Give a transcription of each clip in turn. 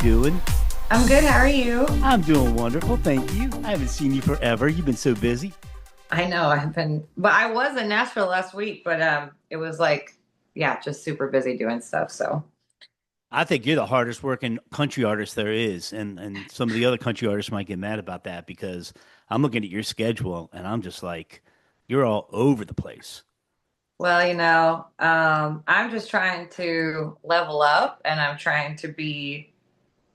doing? I'm good. How are you? I'm doing wonderful, thank you. I haven't seen you forever. You've been so busy. I know but I was in Nashville last week, but it was like, yeah, just super busy doing stuff. So, I think you're the hardest working country artist there is, and some of the other country artists might get mad about that because I'm looking at your schedule and I'm just like, you're all over the place. well, I'm just trying to level up and I'm trying to be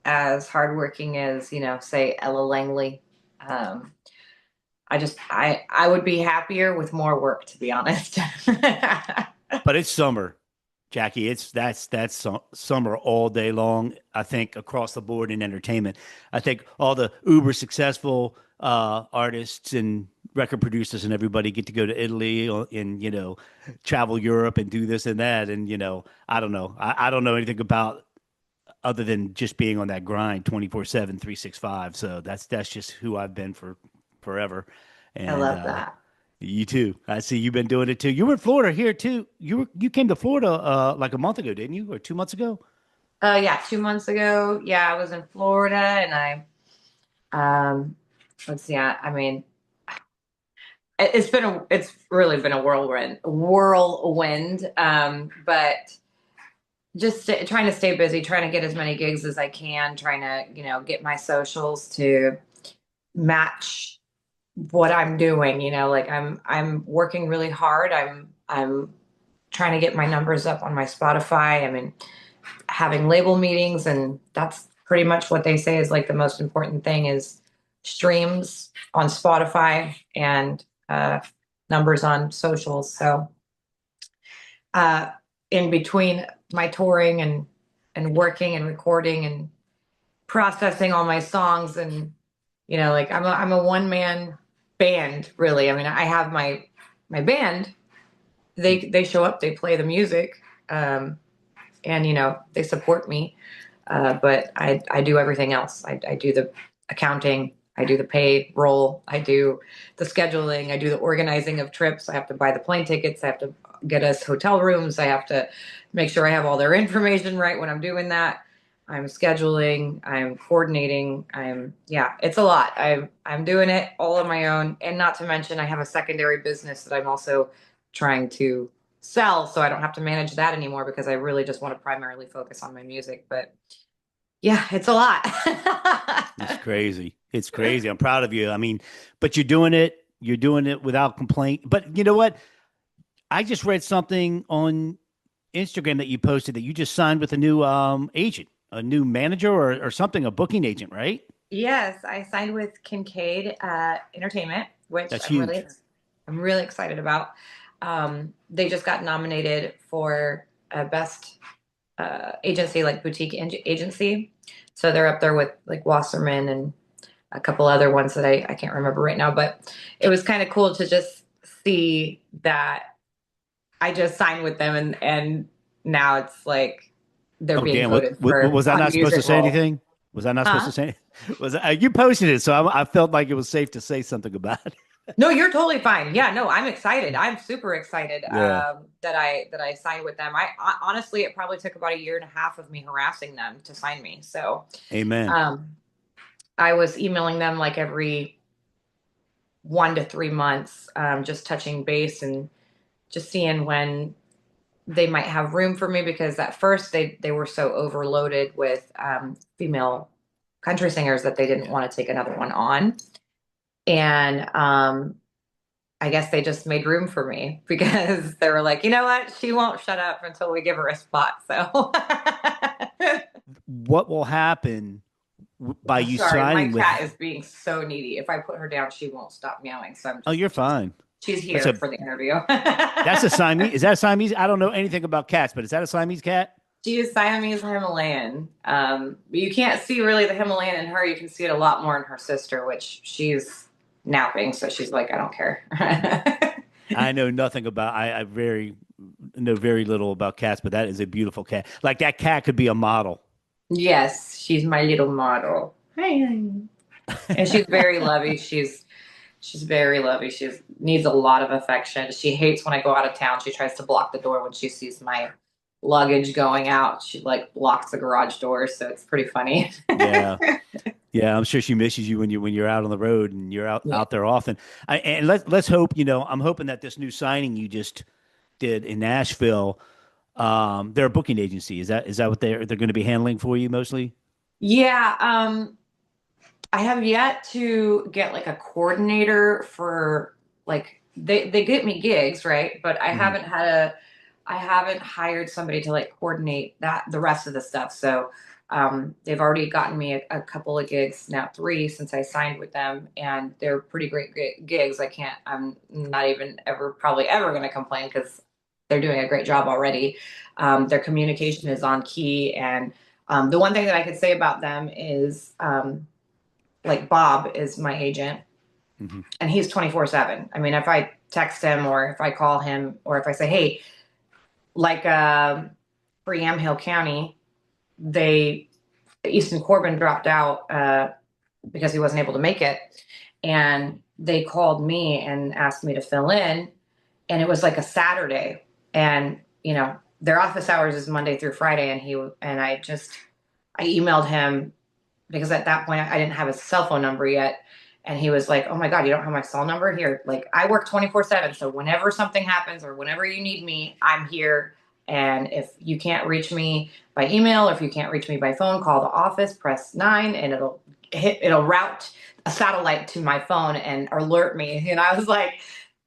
as hardworking as, say Ella Langley. Um, I would be happier with more work, to be honest. But it's summer, Jackie. That's summer all day long. I think across the board in entertainment. I think all the uber successful artists and record producers and everybody get to go to Italy and travel Europe and do this and that. And I don't know. I don't know anything about other than just being on that grind 24/7, 365. So that's just who I've been for forever. I And love that. you too. I see you've been doing it too. You were in Florida here too. You came to Florida like a month ago, didn't you? Or 2 months ago? Yeah, 2 months ago. Yeah, I was in Florida and let's see, I mean, it's really been a whirlwind. But just trying to stay busy, trying to get as many gigs as I can, trying to, get my socials to match what I'm doing, like I'm working really hard. I'm trying to get my numbers up on my Spotify. I mean, having label meetings, and that's pretty much what they say is like the most important thing is streams on Spotify and numbers on socials. So uh, in between my touring and working and recording and processing all my songs, and like I'm a one man band, really. I mean, I have my band. They show up, they play the music, and they support me. But I do everything else. I do the accounting, I do the payroll, I do the scheduling, I do the organizing of trips. I have to buy the plane tickets, I have to get us hotel rooms, I have to make sure I have all their information right when I'm doing that. I'm scheduling, I'm coordinating, yeah, it's a lot. I'm doing it all on my own. And not to mention I have a secondary business that I'm also trying to sell, so I don't have to manage that anymore because I really just want to primarily focus on my music. But yeah, it's a lot. It's crazy. It's crazy. I'm proud of you. I mean, but you're doing it. You're doing it without complaint. But you know what? I just read something on Instagram that you posted that you just signed with a new agent, a new manager or something, a booking agent, right? Yes, I signed with Kincaid Entertainment, which That's huge. I'm really excited about. They just got nominated for best agency, like boutique agency. So they're up there with like Wasserman and a couple other ones that I can't remember right now. But it was kind of cool to just see that I just signed with them, and now it's like they're Oh, being damn. What, voted what for was I on not supposed to music say role. anything? Was I not supposed to Huh? say? Was you posted it? So I felt like it was safe to say something about it. No, you're totally fine. Yeah, no, I'm excited. I'm super excited Yeah. that I signed with them. Honestly, it probably took about a year and a half of me harassing them to sign me. So Amen. um, I was emailing them like every 1 to 3 months, just touching base and just seeing when they might have room for me, because at first they were so overloaded with female country singers that they didn't want to take another one on. And I guess they just made room for me because they were like, you know what? She won't shut up until we give her a spot. So What will happen by you sorry, my signing with? cat is being so needy. If I put her down, she won't stop meowing. So Oh, you're fine. she's That's here a for the interview. that's a Siamese. Is that a Siamese? I don't know anything about cats, but is that a Siamese cat? She is Siamese Himalayan. But you can't see really the Himalayan in her. You can see it a lot more in her sister, which she's napping. So she's like, I don't care. I know nothing about. I very know very little about cats, but that is a beautiful cat. Like that cat could be a model. Yes, she's my little model. Hi, honey. And she's very lovey. She's very lovey. She needs a lot of affection. She hates when I go out of town. She tries to block the door when she sees my luggage going out. She like locks the garage doors, so it's pretty funny. Yeah. Yeah, I'm sure she misses you when you're out on the road and you're Yeah. out there often. And let's hope, I'm hoping that this new signing you just did in Nashville, they're a booking agency. Is that what they're going to be handling for you mostly? Yeah, I have yet to get like a coordinator for like they get me gigs, right? But Hmm. I haven't hired somebody to like coordinate that the rest of the stuff. So they've already gotten me a couple of gigs now, three since I signed with them, and they're pretty great gigs. I'm not even ever probably ever going to complain because they're doing a great job already. Their communication is on key, and the one thing that I could say about them is like Bob is my agent, Hmm. and he's 24/7. I mean, if I text him or if I call him or if I say, hey, like for Yamhill County, they Easton Corbin dropped out because he wasn't able to make it, and they called me and asked me to fill in, and it was like a Saturday, and their office hours is Monday through Friday, I emailed him because at that point I didn't have his cell phone number yet. And he was like, "Oh my God, you don't have my cell number here? Like, I work 24/7. So whenever something happens or whenever you need me, I'm here. And if you can't reach me by email or if you can't reach me by phone, call the office, press 9, and it'll route a satellite to my phone and alert me." And I was like,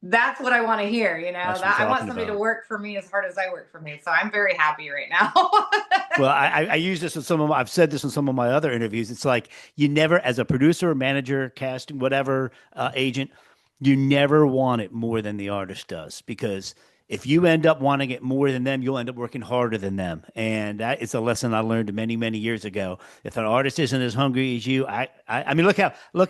that's what I want to hear, That's what I'm that I want talking somebody to about. work for me as hard as I work for me. So I'm very happy right now. Well, I use this in I've said this in some of my other interviews. It's like you never, as a producer, manager, casting, whatever, agent, you never want it more than the artist does because if you end up wanting it more than them, you'll end up working harder than them. And that is a lesson I learned many, many years ago. If an artist isn't as hungry as you, I mean, look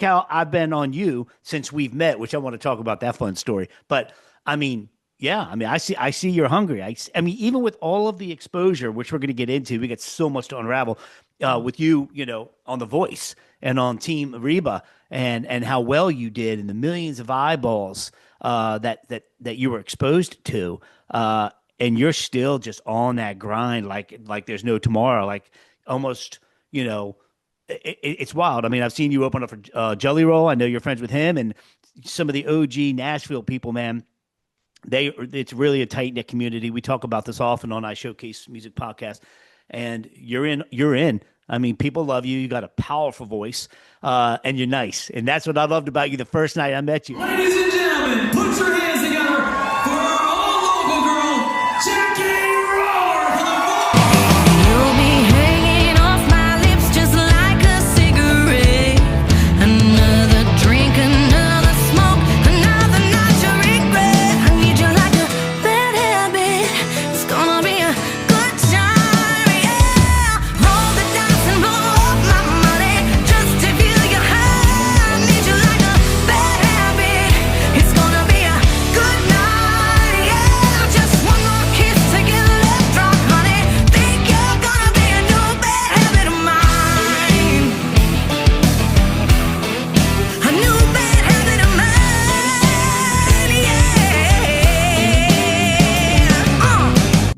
how I've been on you since we've met, which I want to talk about that fun story. But I mean, yeah, I mean, I see you're hungry. I mean, even with all of the exposure, which we're going to get into, we got so much to unravel with you, on The Voice and on Team Reba, and how well you did, and the millions of eyeballs that you were exposed to, and you're still just on that grind, like there's no tomorrow, like almost, you know, it's wild. I mean, I've seen you open up for Jelly Roll. I know you're friends with him and some of the OG Nashville people, man. It's really a tight knit community. We talk about this often on iShowcase Music Podcast, and you're in. I mean, people love you. You got a powerful voice, and you're nice, and that's what I loved about you the first night I met you. Ladies and gentlemen, put your hands together for our all local girl, Jacquie Roller for the You'll be hanging off my lips just like a cigarette. Another drink, another smoke, another night you regret. I need you like a bad habit. It's gonna be a good time, yeah. Roll the dice and blow up my money just to feel your high. I need you like a bad habit. It's gonna be a good night, yeah. Just one more kiss to get left drunk, honey. Think you're gonna be a new bad habit of mine. A new bad habit of mine, yeah.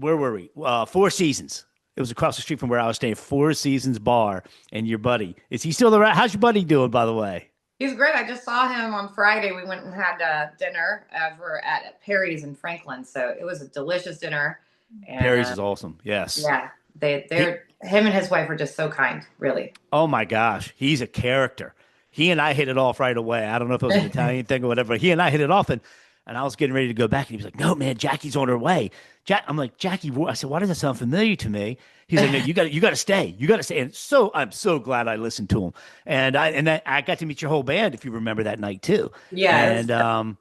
Where were we? Four Seasons. It was across the street from where I was staying. Four Seasons Bar, and your buddy is he still around? How's your buddy doing, by the way? He's great. I just saw him on Friday. We went and had dinner over at Perry's in Franklin. So it was a delicious dinner. And Perry's is awesome. Yes. yeah, He, they're him and his wife are just so kind, really. oh my gosh, he's a character. He and I hit it off right away. I don't know if it was an Italian thing or whatever. But he and I hit it off, and I was getting ready to go back, and he was like, "No, man, Jackie's on her way." I'm like, Jackie. I said, "Why does that sound familiar to me?" He's like, "No, you got to stay. You got to stay." And so I'm so glad I listened to him, and I got to meet your whole band if you remember that night too. Yes. And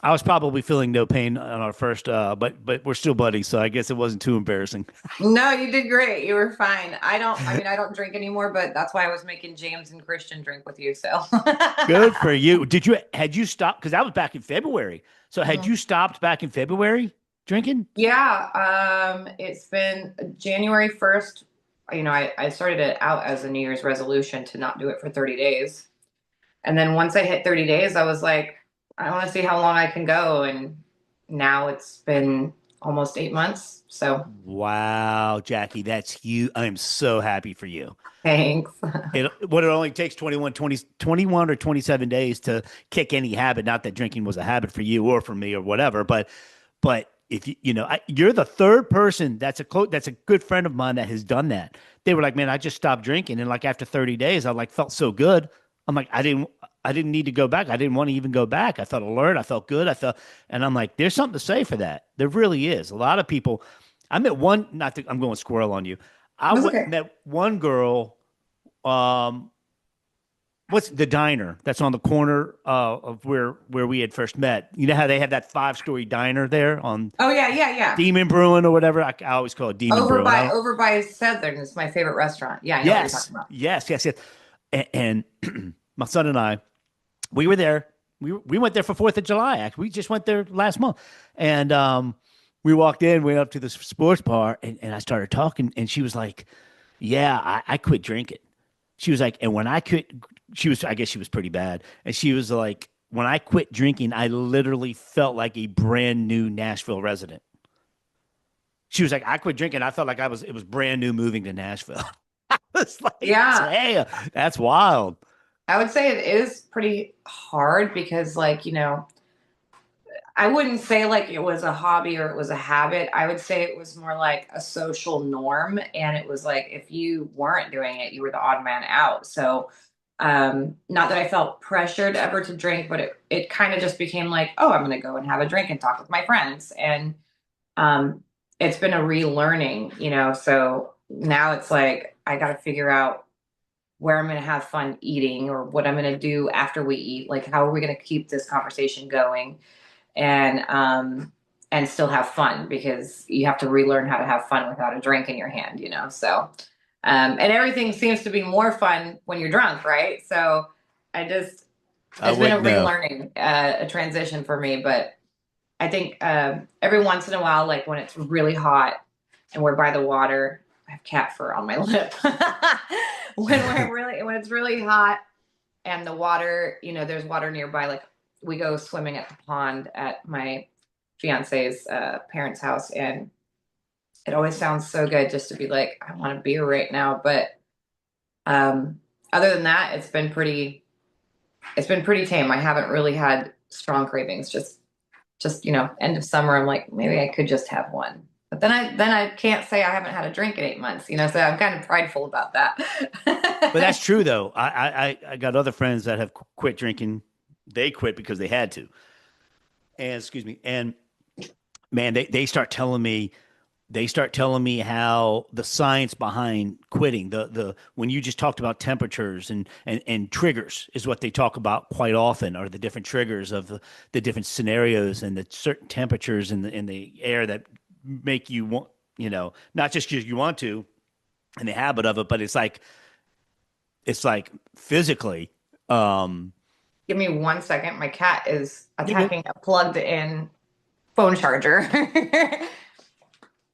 I was probably feeling no pain on our first, but we're still buddies, so I guess it wasn't too embarrassing. No, you did great. You were fine. I don't drink anymore, but that's why I was making James and Christian drink with you. So Good for you. Had you stopped? Because that was back in February. So had you stopped back in February drinking? yeah, it's been January 1st. I started it out as a New Year's resolution to not do it for 30 days. And then once I hit 30 days, I was like, I want to see how long I can go. And now it's been almost 8 months. So Wow, Jackie, that's you. I'm so happy for you. thanks. It only takes 21 or 27 days to kick any habit. Not that drinking was a habit for you or for me or whatever, but if you're the third person that's a good friend of mine that has done that. They were like, man, I just stopped drinking, and like after 30 days, I like felt so good. I'm like, I didn't need to go back. I didn't want to even go back. I felt alert. I felt good. And I'm like, there's something to say for that. There really is. A lot of people. I met one. Not to, I'm going squirrel on you. That's okay. Met one girl. Um, what's the diner that's on the corner of where we had first met? You know how they have that 5-story diner there on Oh yeah. Demon Brewing or whatever. I always call it Demon Brewing. Over by Southern is my favorite restaurant. Yeah, I know what you're talking about. Yes. And my son and I, we were there. We went there for 4th of July. Actually, we just went there last month, and we walked in, went up to the sports bar, and I started talking, and she was like, "Yeah, I quit drinking." She was like, and when I quit, I guess she was pretty bad. And she was like, when I quit drinking, I literally felt like a brand new Nashville resident. She was like, I quit drinking. I felt like it was brand new moving to Nashville. I was like, Yeah. hey, that's wild. I would say it is pretty hard because, like, I wouldn't say like it was a hobby or it was a habit. I would say it was more like a social norm. And it was like if you weren't doing it, you were the odd man out. So, not that I felt pressured ever to drink, but it kind of just became like, oh, I'm going to go and have a drink and talk with my friends. And it's been a relearning, So now it's like I got to figure out where I'm going to have fun eating or what I'm going to do after we eat. Like, how are we going to keep this conversation going? And still have fun because you have to relearn how to have fun without a drink in your hand, So, and everything seems to be more fun when you're drunk, right? So, it's been a relearning, a transition for me. But I think every once in a while, like when it's really hot and we're by the water, I have cat fur on my lip. when it's really hot and the water, there's water nearby, like we go swimming at the pond at my fiance's parents' house, and it always sounds so good just to be like, I want a beer right now. But other than that, it's been pretty tame. I haven't really had strong cravings. Just end of summer, I'm like, maybe I could just have one. But then I can't say I haven't had a drink in 8 months, so I'm kind of prideful about that. But that's true though. I got other friends that have quit drinking. They quit because they had to. And excuse me. And man, they start telling me how the science behind quitting, the when you just talked about temperatures and triggers is what they talk about quite often, are the different triggers of the different scenarios and the certain temperatures in the air that make you want, not just because you want to and the habit of it, but it's like physically. Give me 1 second. My cat is attacking a plugged in phone charger.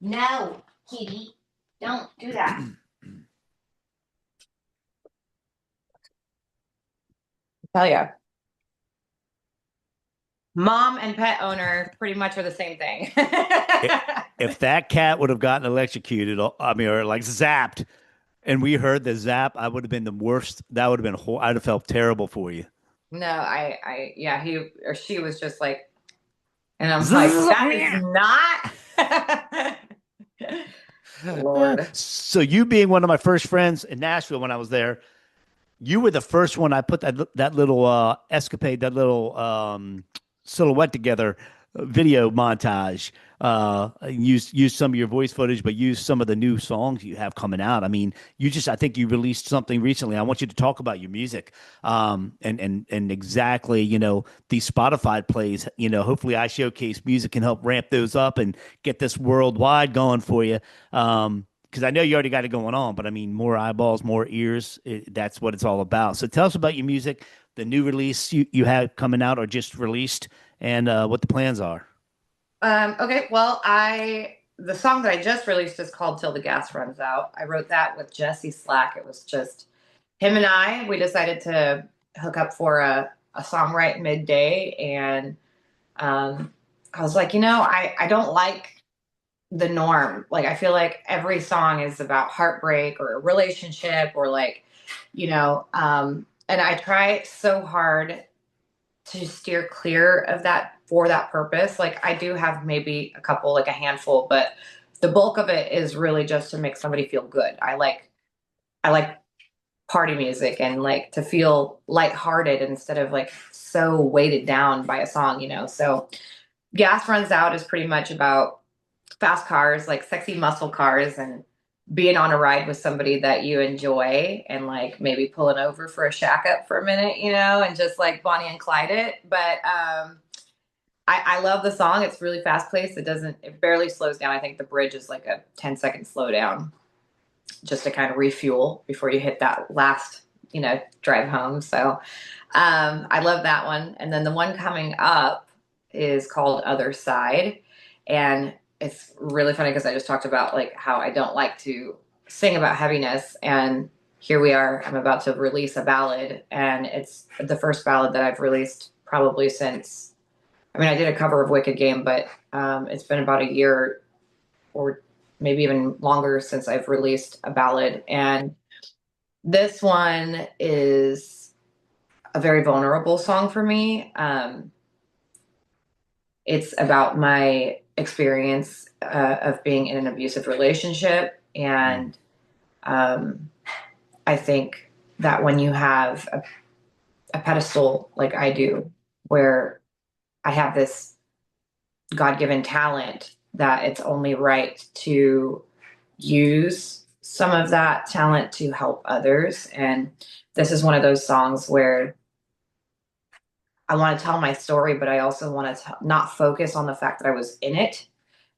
No, kitty, don't do that. Tell ya, mom and pet owner pretty much are the same thing. If that cat would have gotten electrocuted, or like zapped, and we heard the zap, I would have been the worst. That would have been I'd have felt terrible for you. No, yeah, he or she was just like, and I'm like, that is not. Lord. So you being one of my first friends in Nashville when I was there, you were the first one I put that little escapade, that little silhouette together video montage. Use some of your voice footage, but use some of the new songs you have coming out. I mean, I think you released something recently. I want you to talk about your music, and exactly, these Spotify plays. Hopefully, iShowcase music can help ramp those up and get this worldwide going for you. Because I know you already got it going on, but I mean, more eyeballs, more ears. That's what it's all about. So tell us about your music, the new release you have coming out or just released, and what the plans are. Okay, well, the song that I just released is called Till the Gas Runs Out. I wrote that with Jesse Slack. It was just him and I. We decided to hook up for a songwrite midday, and I was like, I don't like the norm. Like I feel like every song is about heartbreak or a relationship or like, and I try so hard to steer clear of that for that purpose. Like I do have maybe a couple, like a handful, but the bulk of it is really just to make somebody feel good. I like party music and like to feel lighthearted instead of like so weighted down by a song. So Gas Runs Out is pretty much about fast cars, like sexy muscle cars, and being on a ride with somebody that you enjoy and like maybe pulling over for a shack up for a minute, and just like Bonnie and Clyde it. But I love the song. It's really fast paced. It barely slows down. I think the bridge is like a 10-second slowdown just to kind of refuel before you hit that last, drive home. So I love that one. And then the one coming up is called Other Side. And it's really funny because I just talked about like how I don't like to sing about heaviness. And here we are. I'm about to release a ballad. And it's the first ballad that I've released probably since, I did a cover of Wicked Game, but it's been about a year or maybe even longer since I've released a ballad. And this one is a very vulnerable song for me. It's about my experience of being in an abusive relationship. And I think that when you have a pedestal like I do, where I have this God-given talent, that it's only right to use some of that talent to help others. And this is one of those songs where I want to tell my story, but I also want to not focus on the fact that I was in it,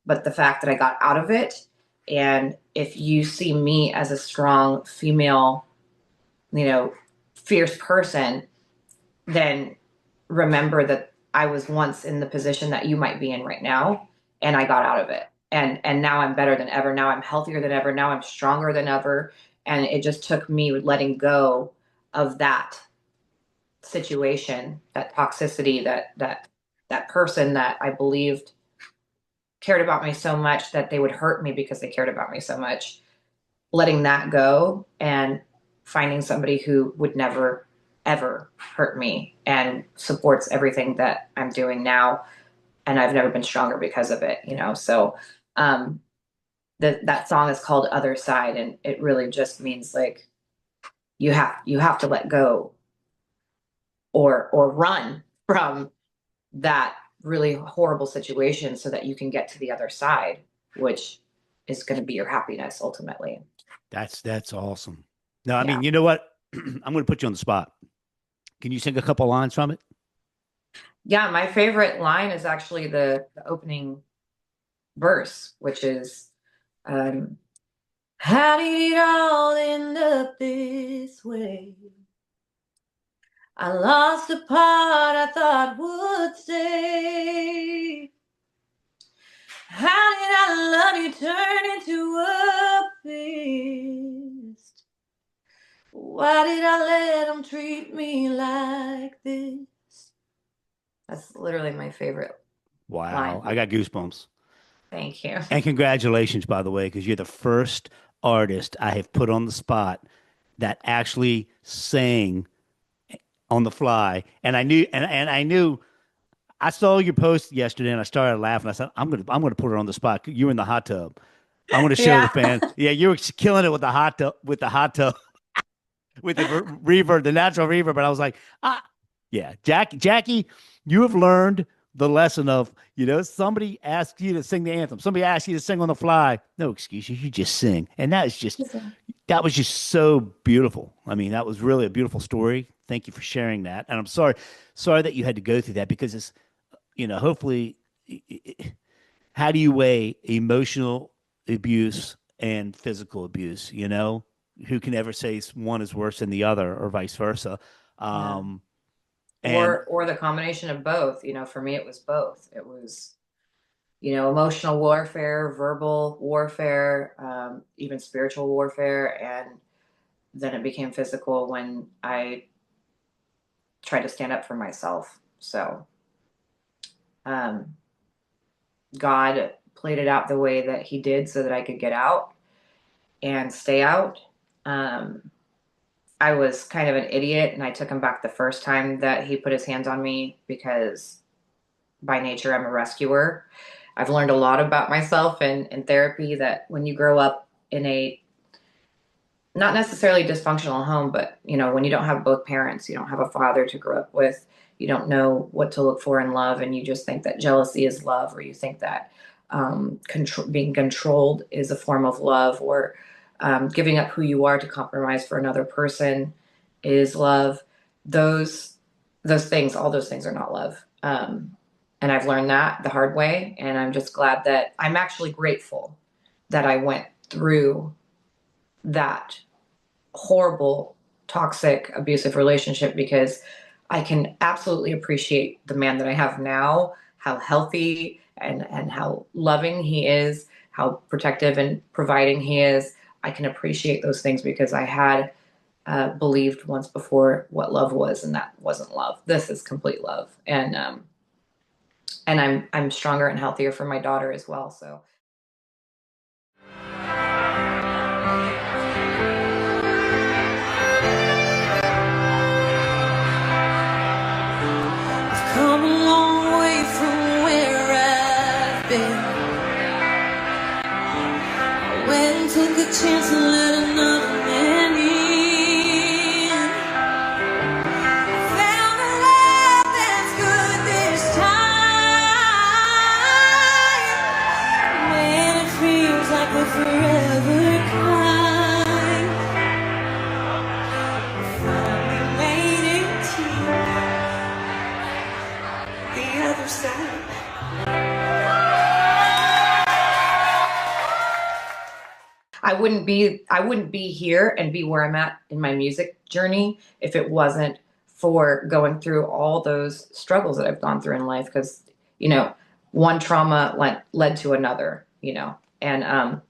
but the fact that I got out of it. And if you see me as a strong female, fierce person, then remember that I was once in the position that you might be in right now, and I got out of it. And now I'm better than ever. Now I'm healthier than ever. Now I'm stronger than ever. And it just took me letting go of that situation, that toxicity, that person that I believed cared about me so much that they would hurt me because they cared about me so much. Letting that go and finding somebody who would never ever hurt me and supports everything that I'm doing now. And I've never been stronger because of it. So that song is called Other Side, and it really just means like you have to let go or run from that really horrible situation so that you can get to the other side, which is going to be your happiness ultimately. That's awesome. No, I Yeah. mean, you know what? I'm going to put you on the spot. Can you sing a couple lines from it? Yeah, my favorite line is actually the opening verse, which is, how did it all end up this way? I lost a part I thought would stay. How did I love you turn into a beast? Why did I let them treat me like this? That's literally my favorite Wow. line. I got goosebumps. Thank you. And congratulations, by the way, because you're the first artist I have put on the spot that actually sang on the fly. And I knew I saw your post yesterday and I started laughing. I said, I'm gonna put her on the spot. You were in the hot tub. I want to show the Yeah. fan. Yeah, you were killing it with the hot tub, with the reverb, the natural reverb. But I was like, yeah, Jackie, you have learned the lesson of, somebody asks you to sing the anthem. Somebody asks you to sing on the fly. No excuses. You just sing. And that was just so beautiful. I mean, that was really a beautiful story. Thank you for sharing that. And I'm sorry that you had to go through that because it's, hopefully, how do you weigh emotional abuse and physical abuse? Who can ever say one is worse than the other or vice versa? Yeah. And Or the combination of both. For me, it was both. It was, emotional warfare, verbal warfare, even spiritual warfare. And then it became physical when I tried to stand up for myself. So, God played it out the way that he did so that I could get out and stay out. I was kind of an idiot, and I took him back the first time that he put his hands on me because by nature I'm a rescuer. I've learned a lot about myself in therapy, that when you grow up in a not necessarily dysfunctional home, but when you don't have both parents, you don't have a father to grow up with, you don't know what to look for in love, and you just think that jealousy is love, or you think that being controlled is a form of love, or giving up who you are to compromise for another person is love. Those things, all those things are not love. And I've learned that the hard way. And I'm just glad that I'm actually grateful that I went through that horrible, toxic, abusive relationship, because I can absolutely appreciate the man that I have now, how healthy and how loving he is, how protective and providing he is. I can appreciate those things because I had believed once before what love was, and that wasn't love. This is complete love. And I'm stronger and healthier for my daughter as well. So. I've come a long way from where I've been. I went and took a chance and let another man in. Found a love that's good this time. Man, it feels like the forever kind. Finally made it to the other side. I wouldn't be here and be where I'm at in my music journey if it wasn't for going through all those struggles that I've gone through in life. Because, one trauma led to another, and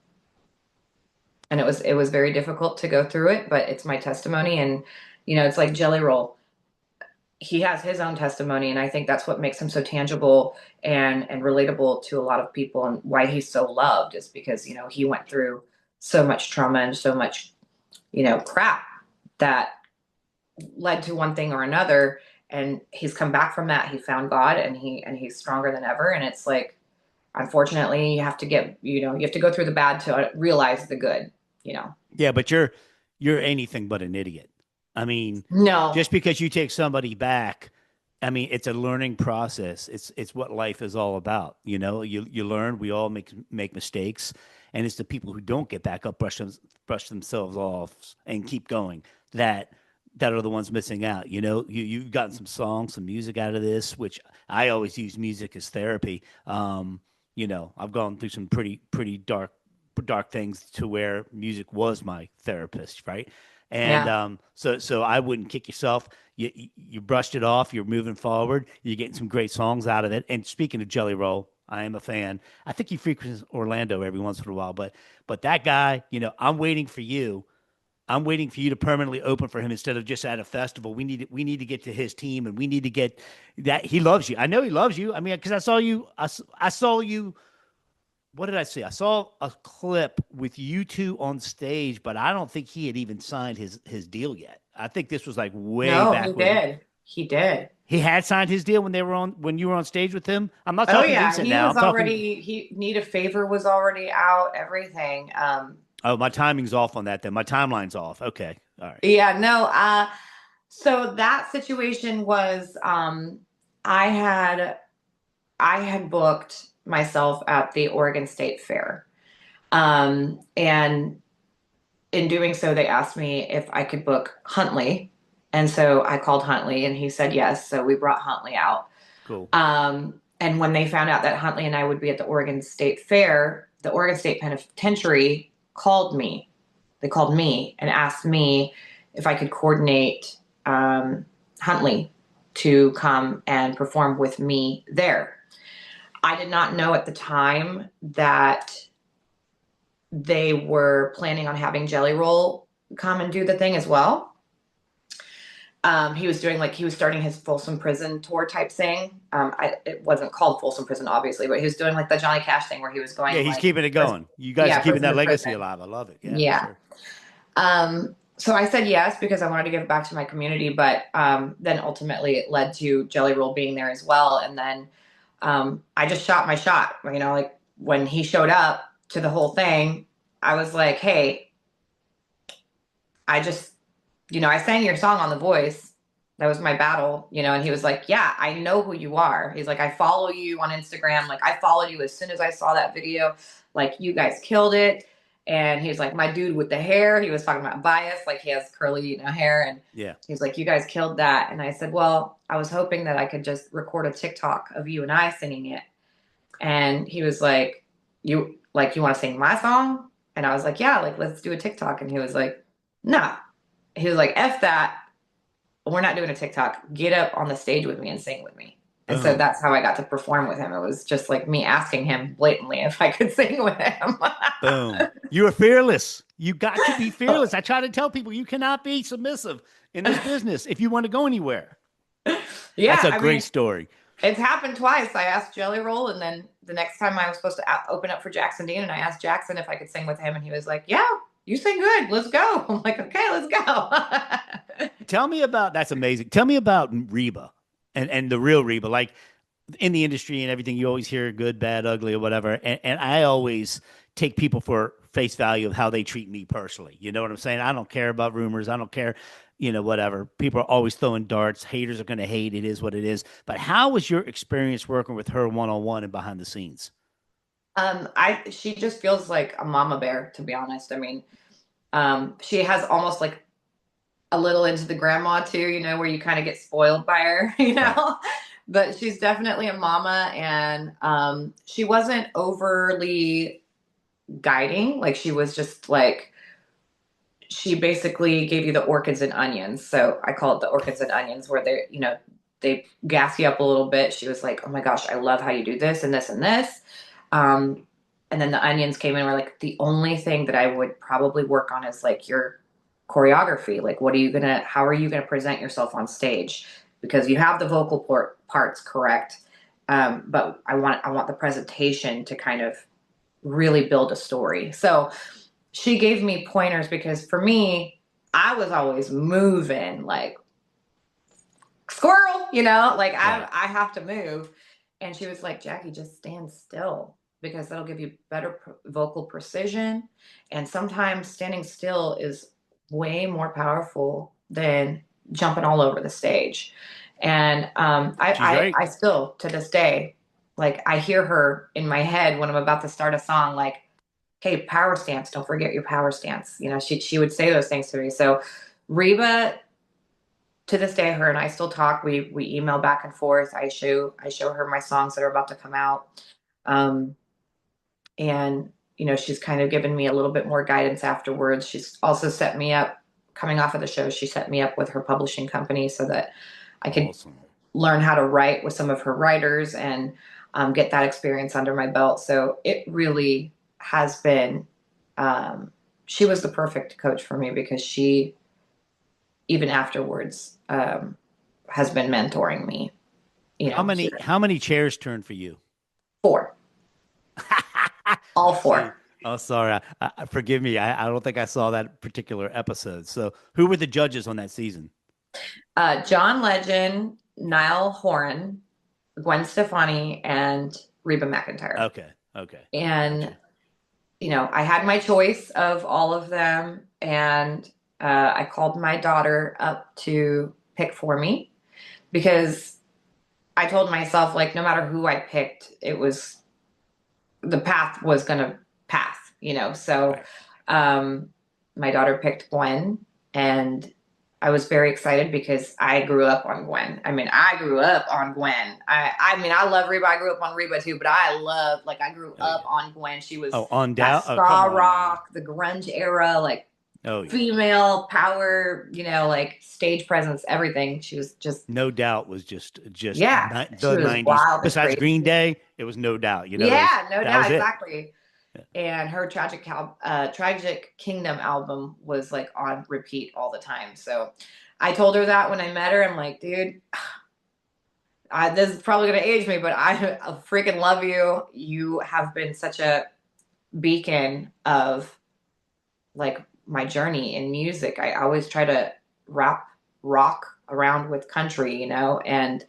it was very difficult to go through it, but it's my testimony. And, it's like Jelly Roll. He has his own testimony, and I think that's what makes him so tangible and relatable to a lot of people, and why he's so loved is because, he went through so much trauma and so much, crap that led to one thing or another. And he's come back from that. He found God, and he's stronger than ever. And it's like, unfortunately, you have to go through the bad to realize the good, Yeah, but you're anything but an idiot. I mean, No. just because you take somebody back, I mean, it's a learning process. It's what life is all about. You learn. We all make mistakes, and it's the people who don't get back up, brush themselves off, and keep going that are the ones missing out. You've gotten some songs, some music out of this, which I always use music as therapy. I've gone through some pretty dark things to where music was my therapist, right? And Yeah. So I wouldn't kick yourself. You brushed it off. You're moving forward. You're getting some great songs out of it. And speaking of Jelly Roll, I am a fan. I think he frequents Orlando every once in a while. But that guy, I'm waiting for you. I'm waiting for you to permanently open for him instead of just at a festival. We need to get to his team, and we need to get that. He loves you. I know he loves you. I mean, because I saw you. I saw you. What did I see? I saw a clip with you two on stage, but I don't think he had even signed his deal yet. I think this was like way back. He did. He did. He had signed his deal when you were on stage with him. I'm not Oh talking yeah, recent he now. was already. He Need a Favor was already out. Everything. Oh, my timing's off on that. Then my timeline's off. Okay, all right. Yeah. No. So that situation was. I had booked myself at the Oregon State Fair, and in doing so, they asked me if I could book Huntley. And so I called Huntley, and he said yes. So we brought Huntley out. Cool. And when they found out that Huntley and I would be at the Oregon State Fair, the Oregon State Penitentiary called me. They called me and asked me if I could coordinate Huntley to come and perform with me there. I did not know at the time that they were planning on having Jelly Roll come and do the thing as well. He was starting his Folsom Prison tour type thing. It wasn't called Folsom Prison, obviously, but he was doing like the Johnny Cash thing where he was going. Yeah, he's like, keeping it going. You guys are keeping prison that to legacy prison. alive. I love it. Yeah, Yeah. sure. So I said yes because I wanted to give back to my community, but then ultimately it led to Jelly Roll being there as well. And then I just shot my shot. You know, like when he showed up to the whole thing, I was like, hey, I just, I sang your song on The Voice. That was my battle, and he was like, yeah, I know who you are. He's like, I follow you on Instagram. Like, I followed you as soon as I saw that video. Like, you guys killed it. And he's like, my dude with the hair. He was talking about Bias. Like, he has curly, hair. And Yeah. he's like, you guys killed that. And I said, well, I was hoping that I could just record a TikTok of you and I singing it. And he was like, you want to sing my song? And I was like, yeah, like, let's do a TikTok. And he was like, no. He was like, F that. We're not doing a TikTok. Get up on the stage with me and sing with me. And so that's how I got to perform with him. It was just like me asking him blatantly if I could sing with him. Boom. You are fearless. You got to be fearless. I try to tell people you cannot be submissive in this business if you want to go anywhere. Yeah. That's a great story. It's happened twice. I asked Jelly Roll, and then the next time I was supposed to open up for Jackson Dean, and I asked Jackson if I could sing with him, and he was like, yeah, you sing good. Let's go. I'm like, okay, let's go. Tell me about, that's amazing. Tell me about Reba and the real Reba. Like in the industry and everything, you always hear good, bad, ugly, or whatever. And I always take people for face value of how they treat me personally. You know what I'm saying? I don't care about rumors. I don't care, whatever. People are always throwing darts. Haters are going to hate. It is what it is. But how was your experience working with her one-on-one and behind the scenes? She just feels like a mama bear, to be honest. I mean, she has almost like a little into the grandma too, where you kind of get spoiled by her, Right. But she's definitely a mama, and she wasn't overly guiding. Like, she was just like, she basically gave you the orchids and onions. So I call it the orchids and onions, where they gas you up a little bit. She was like, oh my gosh, I love how you do this and this and this. And then the onions came in. We're like, the only thing that I would probably work on is like your choreography. Like, how are you gonna present yourself on stage? Because you have the vocal parts correct, but I want the presentation to kind of really build a story. So she gave me pointers, because for me, I was always moving like squirrel, like Right. I have to move. And she was like, Jackie, just stand still, because that'll give you better vocal precision. And sometimes standing still is way more powerful than jumping all over the stage. And I still, to this day, like, I hear her in my head when I'm about to start a song, like, hey, power stance, don't forget your power stance. She would say those things to me. So Reba, to this day, her and I still talk. We email back and forth. I show her my songs that are about to come out. And she's kind of given me a little bit more guidance afterwards. She's also set me up, coming off of the show, she set me up with her publishing company so that I could learn how to write with some of her writers and get that experience under my belt. So it really has been, she was the perfect coach for me, because she, even afterwards, has been mentoring me. How many chairs turned for you? 4. All 4. Oh, sorry. Forgive me. I don't think I saw that particular episode. So who were the judges on that season? John Legend, Niall Horan, Gwen Stefani, and Reba McEntire. Okay. And, I had my choice of all of them. And I called my daughter up to pick for me, because I told myself, like, no matter who I picked, the path was going to pass, So my daughter picked Gwen, and I was very excited because I grew up on Gwen. I mean, I grew up on Gwen. I love Reba. I grew up on Reba too, but I grew up on Gwen. She was on that ska rock, the grunge era, like female power, like stage presence, everything. She was just No Doubt was just the she was 90s. wild, Besides crazy. Green Day, it was No Doubt. No Doubt, it. exactly. And her Tragic Kingdom album was like on repeat all the time. So I told her that when I met her. I'm like, dude, this is probably going to age me, but I freaking love you. You have been such a beacon of like my journey in music. I always try to wrap rock around with country, you know, and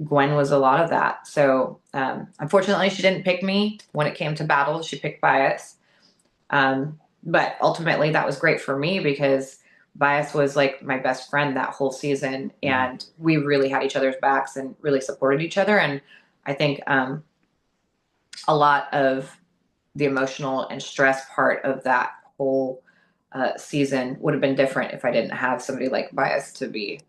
Gwen was a lot of that. So unfortunately, she didn't pick me when it came to battles. She picked Bias. But ultimately, that was great for me because Bias was like my best friend that whole season. And we really had each other's backs and really supported each other. And I think a lot of the emotional and stress part of that whole season would have been different if I didn't have somebody like Bias to be,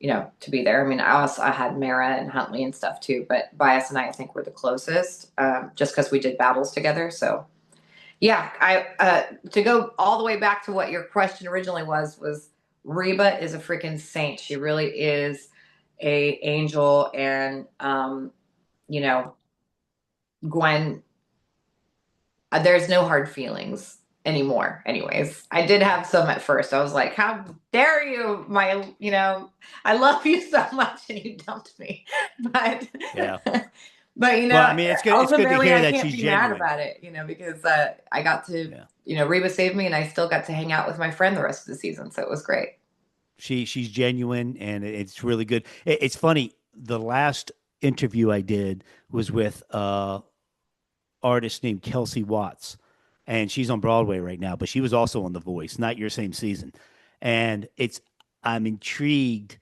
you know, to be there. I mean, I had Mara and Huntley and stuff too, but Bias and I think were the closest, just because we did battles together. So yeah, I to go all the way back to what your question originally was Reba is a freaking saint. She really is a angel, and you know, Gwen, there's no hard feelings anymore. Anyways, I did have some at first. I was like, how dare you, my, you know, I love you so much and you dumped me. But Yeah. but you Well, know, I mean, it's good. It's good to ultimately hear I that can't she's be mad genuine. about it, you know, because I got to, Yeah. you know, Reba saved me and I still got to hang out with my friend the rest of the season. So it was great. She's genuine, and it's really good. It's funny. The last interview I did was with artist named Kelsey Watts, and she's on Broadway right now, but she was also on The Voice, not your same season. And I'm intrigued,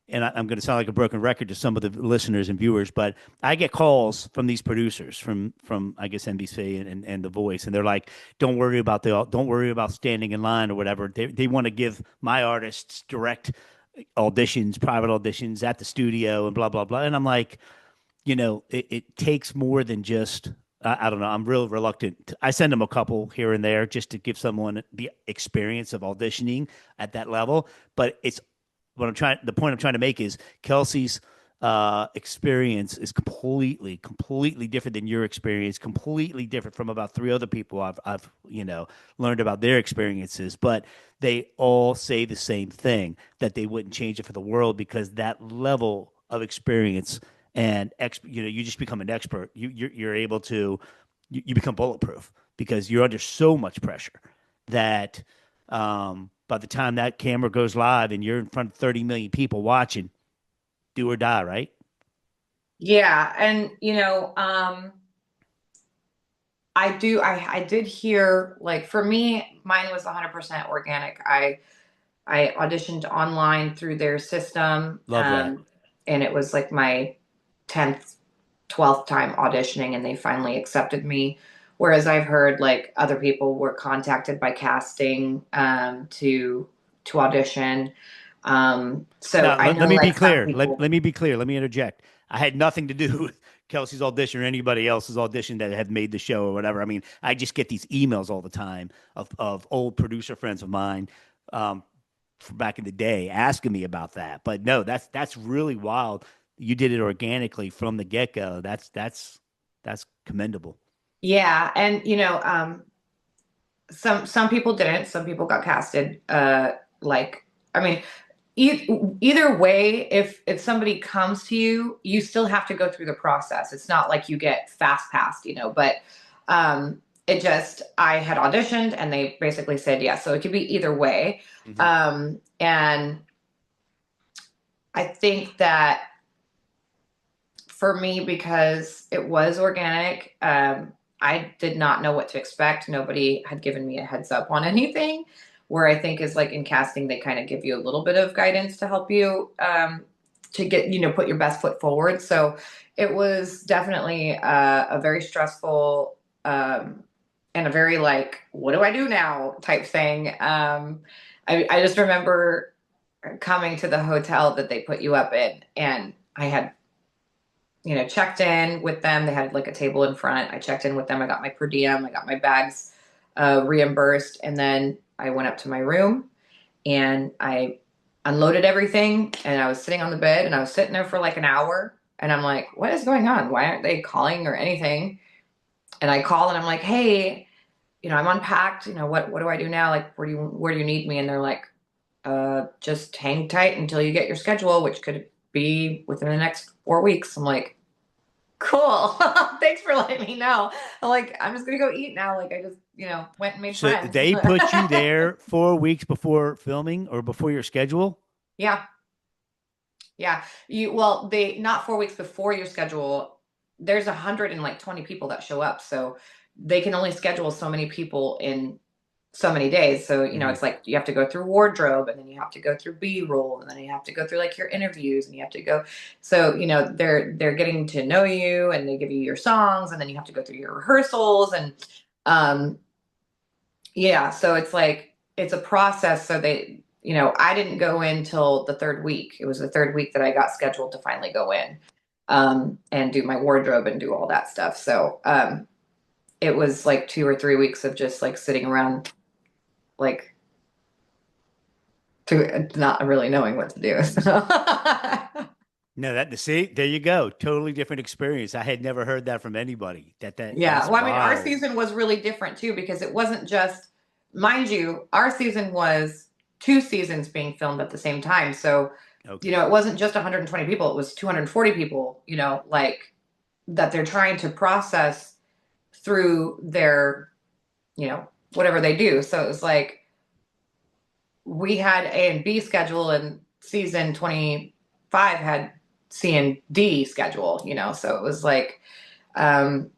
and I'm going to sound like a broken record to some of the listeners and viewers, but I get calls from these producers from I guess NBC and The Voice, and they're like, don't worry about standing in line or whatever. They want to give my artists direct auditions, private auditions at the studio, and blah blah blah. And I'm like, it takes more than just I don't know. I'm real reluctant. I send them a couple here and there just to give someone the experience of auditioning at that level. But the point I'm trying to make is Kelsey's experience is completely different than your experience, completely different from about three other people I've learned about their experiences. But they all say the same thing, that they wouldn't change it for the world, because that level of experience and you just become an expert. You're able to you become bulletproof because you're under so much pressure that by the time that camera goes live and you're in front of 30 million people watching, do or die, right? Yeah. And, you know, I did hear, like, for me, mine was 100% organic. I auditioned online through their system. Love that. And it was like my 10th, 12th time auditioning, and they finally accepted me. Whereas I've heard like other people were contacted by casting to audition. So Now, I let know me be like some clear. people. Let me be clear. Let me interject. I had nothing to do with Kelsey's audition or anybody else's audition that had made the show or whatever. I mean, I just get these emails all the time of old producer friends of mine from back in the day asking me about that. But no, that's really wild. You did it organically from the get go. That's commendable. Yeah, and you know, some people didn't. Some people got casted. Like, I mean, either way, if somebody comes to you, you still have to go through the process. It's not like you get fast passed, you know. But it just, I had auditioned, and they basically said yes. So it could be either way. Mm-hmm. And I think that for me, because it was organic, I did not know what to expect. Nobody had given me a heads up on anything. Where I think is like in casting, they kind of give you a little bit of guidance to help you to get, you know, put your best foot forward. So it was definitely a very stressful and a very like, what do I do now type thing. I just remember coming to the hotel that they put you up in, and I had, you know, checked in with them. They had like a table in front. I checked in with them. I got my per diem. I got my bags reimbursed. And then I went up to my room and I unloaded everything. And I was sitting on the bed, and I was sitting there for like an hour. And I'm like, what is going on? Why aren't they calling or anything? And I call and I'm like, hey, you know, I'm unpacked. You know, what do I do now? Like, where do you need me? And they're like, just hang tight until you get your schedule, which could be within the next 4 weeks. I'm like, cool. Thanks for letting me know. I'm like, I'm just gonna go eat now. Like I just, went and made So friends. they put you there 4 weeks before filming or before your schedule? Yeah. Yeah. Well, they not 4 weeks before your schedule. There's 120 people that show up. So they can only schedule so many people in so many days. So, Mhm. it's like you have to go through wardrobe, and then you have to go through B-roll, and then you have to go through like your interviews, and you have to go. So, they're getting to know you, and they give you your songs, and then you have to go through your rehearsals. And um yeah, so it's like it's a process. So I didn't go in till the third week. It was the third week that I got scheduled to finally go in, and do my wardrobe and do all that stuff. So it was like 2 or 3 weeks of just like sitting around, like to not really knowing what to do. So No, see, there you go. Totally different experience. I had never heard that from anybody. yeah, That's well, I mean, our wild. season was really different too, because it wasn't just, mind you, our season was 2 seasons being filmed at the same time. So, Okay. it wasn't just 120 people, it was 240 people, like that they're trying to process through their, whatever they do. So it was like we had A and B schedule, and season 25 had C and D schedule, so it was like um,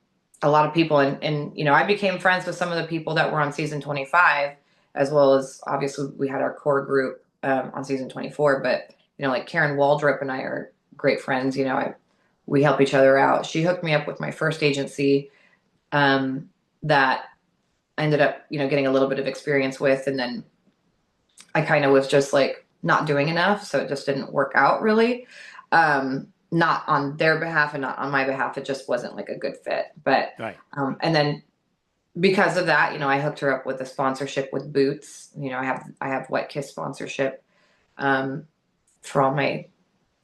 a lot of people. And I became friends with some of the people that were on season 25, as well as obviously we had our core group on season 24. But, like Karen Waldrop and I are great friends. We help each other out. She hooked me up with my first agency that I ended up, getting a little bit of experience with. And then I kind of was just like not doing enough. So it just didn't work out really. Not on their behalf and not on my behalf. It just wasn't like a good fit. But, Right. and then because of that, I hooked her up with a sponsorship with Boots. I have Wet Kiss sponsorship, for all my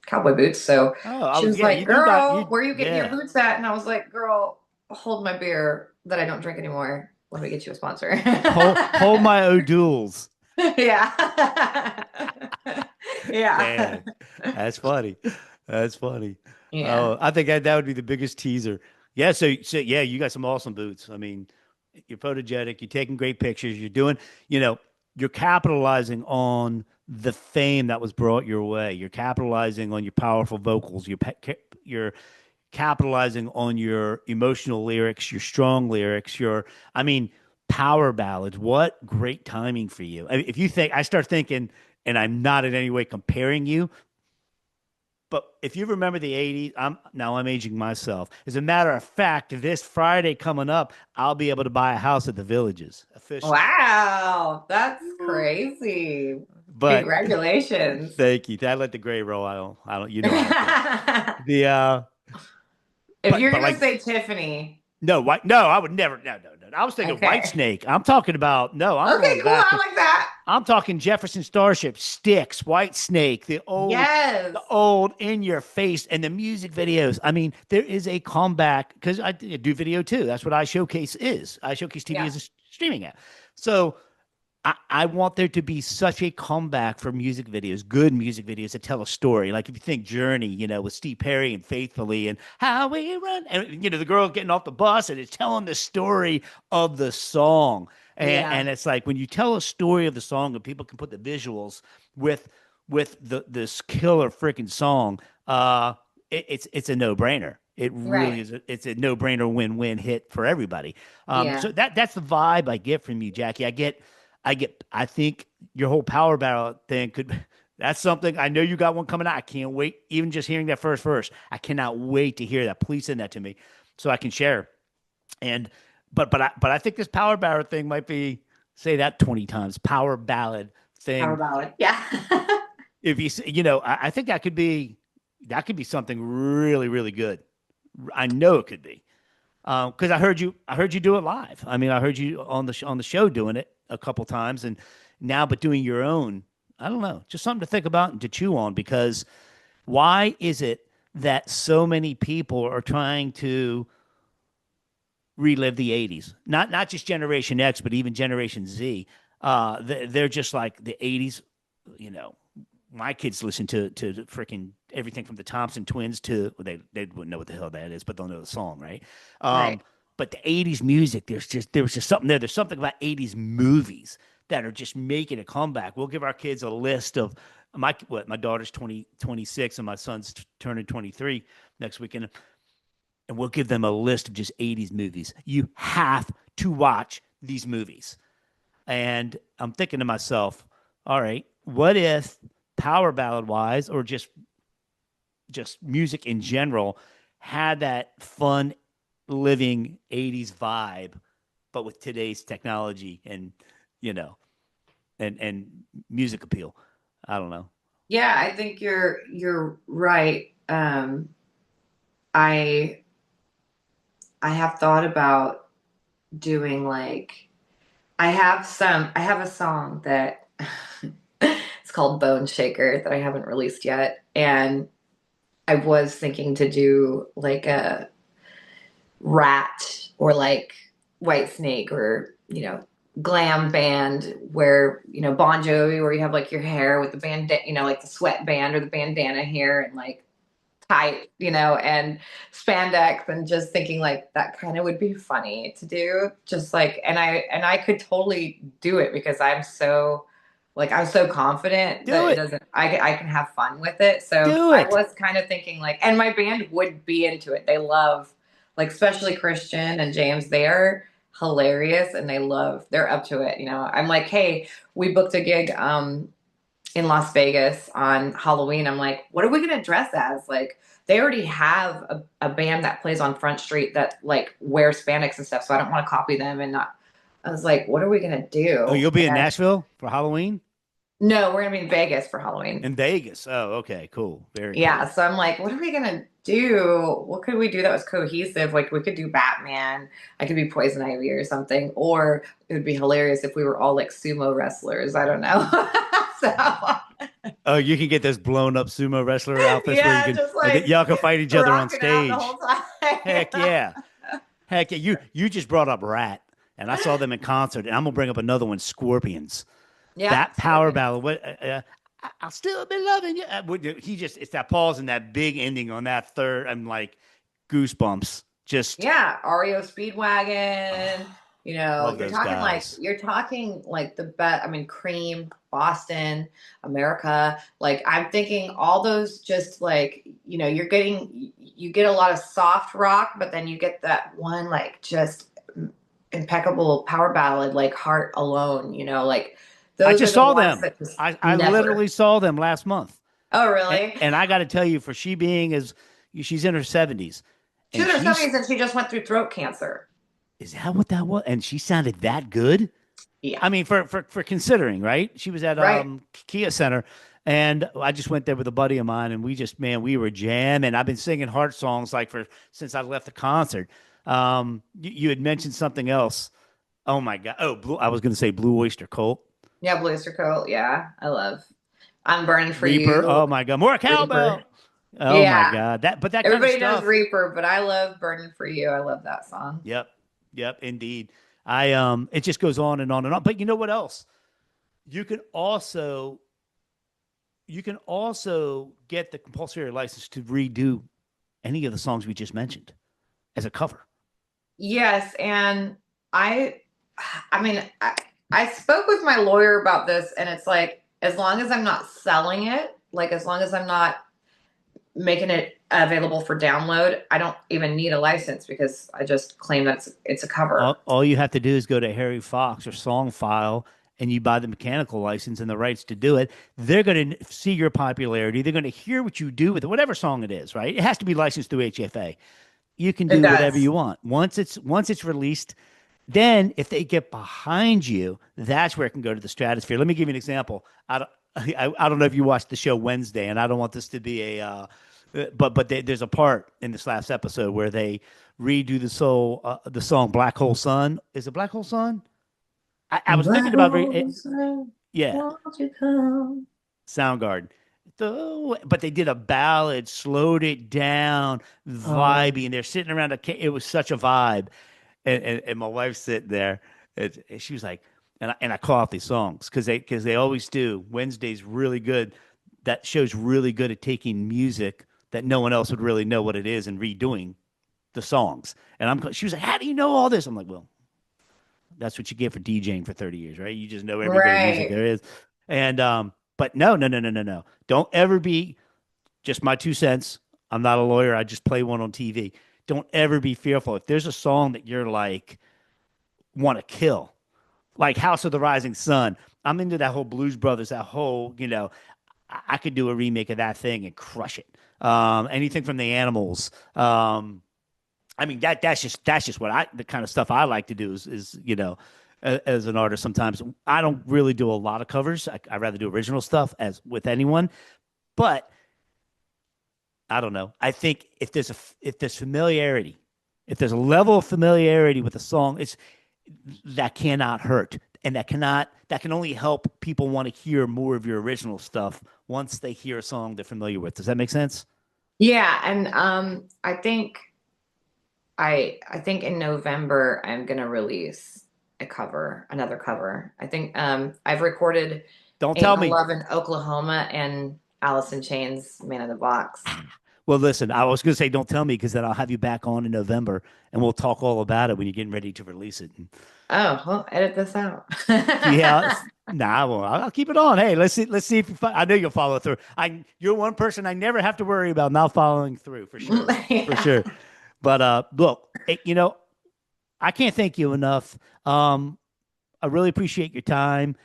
cowboy boots. So she was Yeah, like, you do got girl, you. where are you getting your Yeah. boots at? And I was like, girl, hold my beer that I don't drink anymore. Let me get you a sponsor. Hold my O'Douls. Yeah. Yeah. Man, that's funny. That's funny. Yeah. Oh, I think that would be the biggest teaser. Yeah, so yeah, you got some awesome boots. I mean, you're photogenic, you're taking great pictures, you're doing, you're capitalizing on the fame that was brought your way. You're capitalizing on your powerful vocals. You're capitalizing on your emotional lyrics, your strong lyrics, I mean, power ballads. What great timing for you. I mean, if you think, I start thinking, and I'm not in any way comparing you, but if you remember the 80s, I'm aging myself. As a matter of fact, this Friday coming up, I'll be able to buy a house at the Villages officially. Wow. That's crazy. But Congratulations. thank you. I let the gray roll. I don't, I don't care. The, If you're but gonna like, say Tiffany, no, no, I would never. No, no, no. I was thinking White okay. Snake. I'm talking about, no, I'm Okay, going cool. back I to, like that. I'm talking Jefferson Starship, Styx, White Snake, Yes. the old in your face, and the music videos. I mean, there is a comeback because I do video too. That's what iShowcase is. iShowcase TV Yeah. is a streaming app. So I want there to be such a comeback for music videos, good music videos that tell a story. Like if you think Journey, with Steve Perry and Faithfully and How We Run, and the girl getting off the bus and it's telling the story of the song. Yeah. And it's like when you tell a story of the song and people can put the visuals with this killer freaking song, it's a no brainer. It really Right. is. It's a no brainer win-win hit for everybody. Yeah. So that's the vibe I get from you, Jackie. I think your whole power battle thing that's something. I know you got one coming out. I can't wait. Even just hearing that first verse, I cannot wait to hear that. Please send that to me so I can share. And, but I think this power ballad thing might be, say that 20 times, power ballad Power thing. ballad. Yeah. If I think that could be something really, really good. I know it could be. Because I heard you do it live. I mean, I heard you on the show doing it a couple times, and now, but doing your own. I don't know, just something to think about and to chew on. Because why is it that so many people are trying to relive the '80s? Not just Generation X, but even Generation Z. They're just like the '80s. you know, my kids listen to freaking everything from the Thompson Twins to they wouldn't know what the hell that is, but they'll know the song, right? Right. But the '80s music, there was just something there. There's something about '80s movies that are just making a comeback. We'll give our kids a list of my daughter's 26 and my son's turning 23 next weekend, and we'll give them a list of just '80s movies. You have to watch these movies. And I'm thinking to myself, all right, what if power ballad wise or just music in general had that fun living 80s vibe, but with today's technology and, you know, and music appeal. I don't know. Yeah, I think you're right. I I have thought about doing like I have a song that it's called Bone Shaker that I haven't released yet. And I was thinking to do like a Rat or like White Snake or, glam band where, Bon Jovi, where you have like your hair with the band, like the sweatband or the bandana here and like tight, and spandex, and just thinking like that kind of would be funny to do. Just like, and I could totally do it because I'm so confident Do that it it. doesn't, I can have fun with it. So Do I it. was kind of thinking like, and my band would be into it. They love, like, especially Christian and James, they are hilarious and they're up to it. I'm like, hey, we booked a gig, in Las Vegas on Halloween. I'm like, what are we going to dress as? Like, they already have a band that plays on Front Street that like wears spandex and stuff. So I don't want to copy them and not. I was like, what are we going to Oh, do? you'll be in And Nashville for Halloween? no, we're going to be in Vegas for Halloween. In Vegas. Oh, okay, cool. Very Yeah. cool. So I'm like, what are we going to do? What could we do that was cohesive? Like, we could do Batman. I could be Poison Ivy or something. Or it would be hilarious if we were all like sumo wrestlers. I don't know. So. Oh, you can get those blown up sumo wrestler outfits where Yeah, you can just and like y'all can fight each other on rocking out stage. the whole time. Heck yeah. Heck yeah. You just brought up Rat, and I saw them in concert, and I'm gonna bring up another one, Scorpions. Yeah, That power Scorpions. ballad. I'll still be loving you. It's that pause and that big ending on that third. I'm like goosebumps. Just Yeah, REO Speedwagon. love those guys. You're talking like the best. I mean, Cream, Boston, America. Like, I'm thinking all those just like, you get a lot of soft rock, but then you get that one like just impeccable power ballad like Heart Alone. Like I those are just the saw ones them. that just I never. literally saw them last month. Oh, really? And I got to tell you, for she being as she's in her 70s, She's and in her she's 70s and she just went through throat cancer. is that what that was? And she sounded that good. Yeah. I mean, for considering, right? She was at Right. Kia Center, and I just went there with a buddy of mine, and we were jamming. I've been singing heart songs like since I left the concert. You had mentioned something else. Oh my God! I was going to say Blue Oyster Cult. Yeah, Blister Coat. Yeah, I love. I'm burning for Reaper. you. Oh my God! More cowbell. Reaper. Oh my Yeah. God! That kind of Everybody knows stuff. Reaper, but I love Burning for You. I love that song. Yep. Yep. Indeed. It just goes on and on and on. But you know what else? You can also get the compulsory license to redo any of the songs we just mentioned as a cover. Yes, and I mean, I spoke with my lawyer about this, and it's like, as long as I'm not selling it, like as long as I'm not making it available for download, I don't even need a license because I just claim that it's a cover. All you have to do is go to Harry Fox or Songfile and you buy the mechanical license and the rights to do it. They're going to see your popularity. They're going to hear what you do with it, whatever song it is, right? It has to be licensed through HFA. You can do whatever you want. Once it's released, then if they get behind you, that's where it can go to the stratosphere. Let me give you an example. I don't know if you watched the show Wednesday, and I don't want this to be there's a part in this last episode where they redo the song Black Hole Sun. Is it Black Hole Sun? I was thinking about yeah, Soundgarden. But they did a ballad, slowed it down, vibey, and they're sitting around it was such a vibe. And my wife's sitting there, and she was like, and I call out these songs because they always do. Wednesday's really good. That show's really good at taking music that no one else would really know what it is and redoing the songs. And she was like, "How do you know all this?" I'm like, "Well, that's what you get for DJing for 30 years, right? You just know every bit of music Right. there is." And but no, no, no, no, no, no. Don't ever be just my 2 cents. I'm not a lawyer. I just play one on TV. Don't ever be fearful. If there's a song that you're like want to kill, like House of the Rising Sun. I'm into that whole Blues Brothers, that whole, I could do a remake of that thing and crush it. Anything from the Animals. I mean that's just what the kind of stuff I like to do is as an artist. Sometimes I don't really do a lot of covers. I rather do original stuff as with anyone. But I don't know. I think if there's familiarity, if there's a level of familiarity with a song, it's that cannot hurt, and that can only help people want to hear more of your original stuff once they hear a song they're familiar with. Does that make sense? Yeah, and I think in November I'm gonna release another cover. I think I've recorded Don't Ain't tell No me. Love in Oklahoma and Alice in Chains Man in the Box. Well, listen, I was going to say don't tell me because then I'll have you back on in November and we'll talk all about it when you're getting ready to release it. Oh, well, edit this out. Yeah, nah, well, I'll keep it on. Hey, let's see if I know you'll follow through. You're one person I never have to worry about not following through for sure, for Yeah. sure. But look, I can't thank you enough. I really appreciate your time.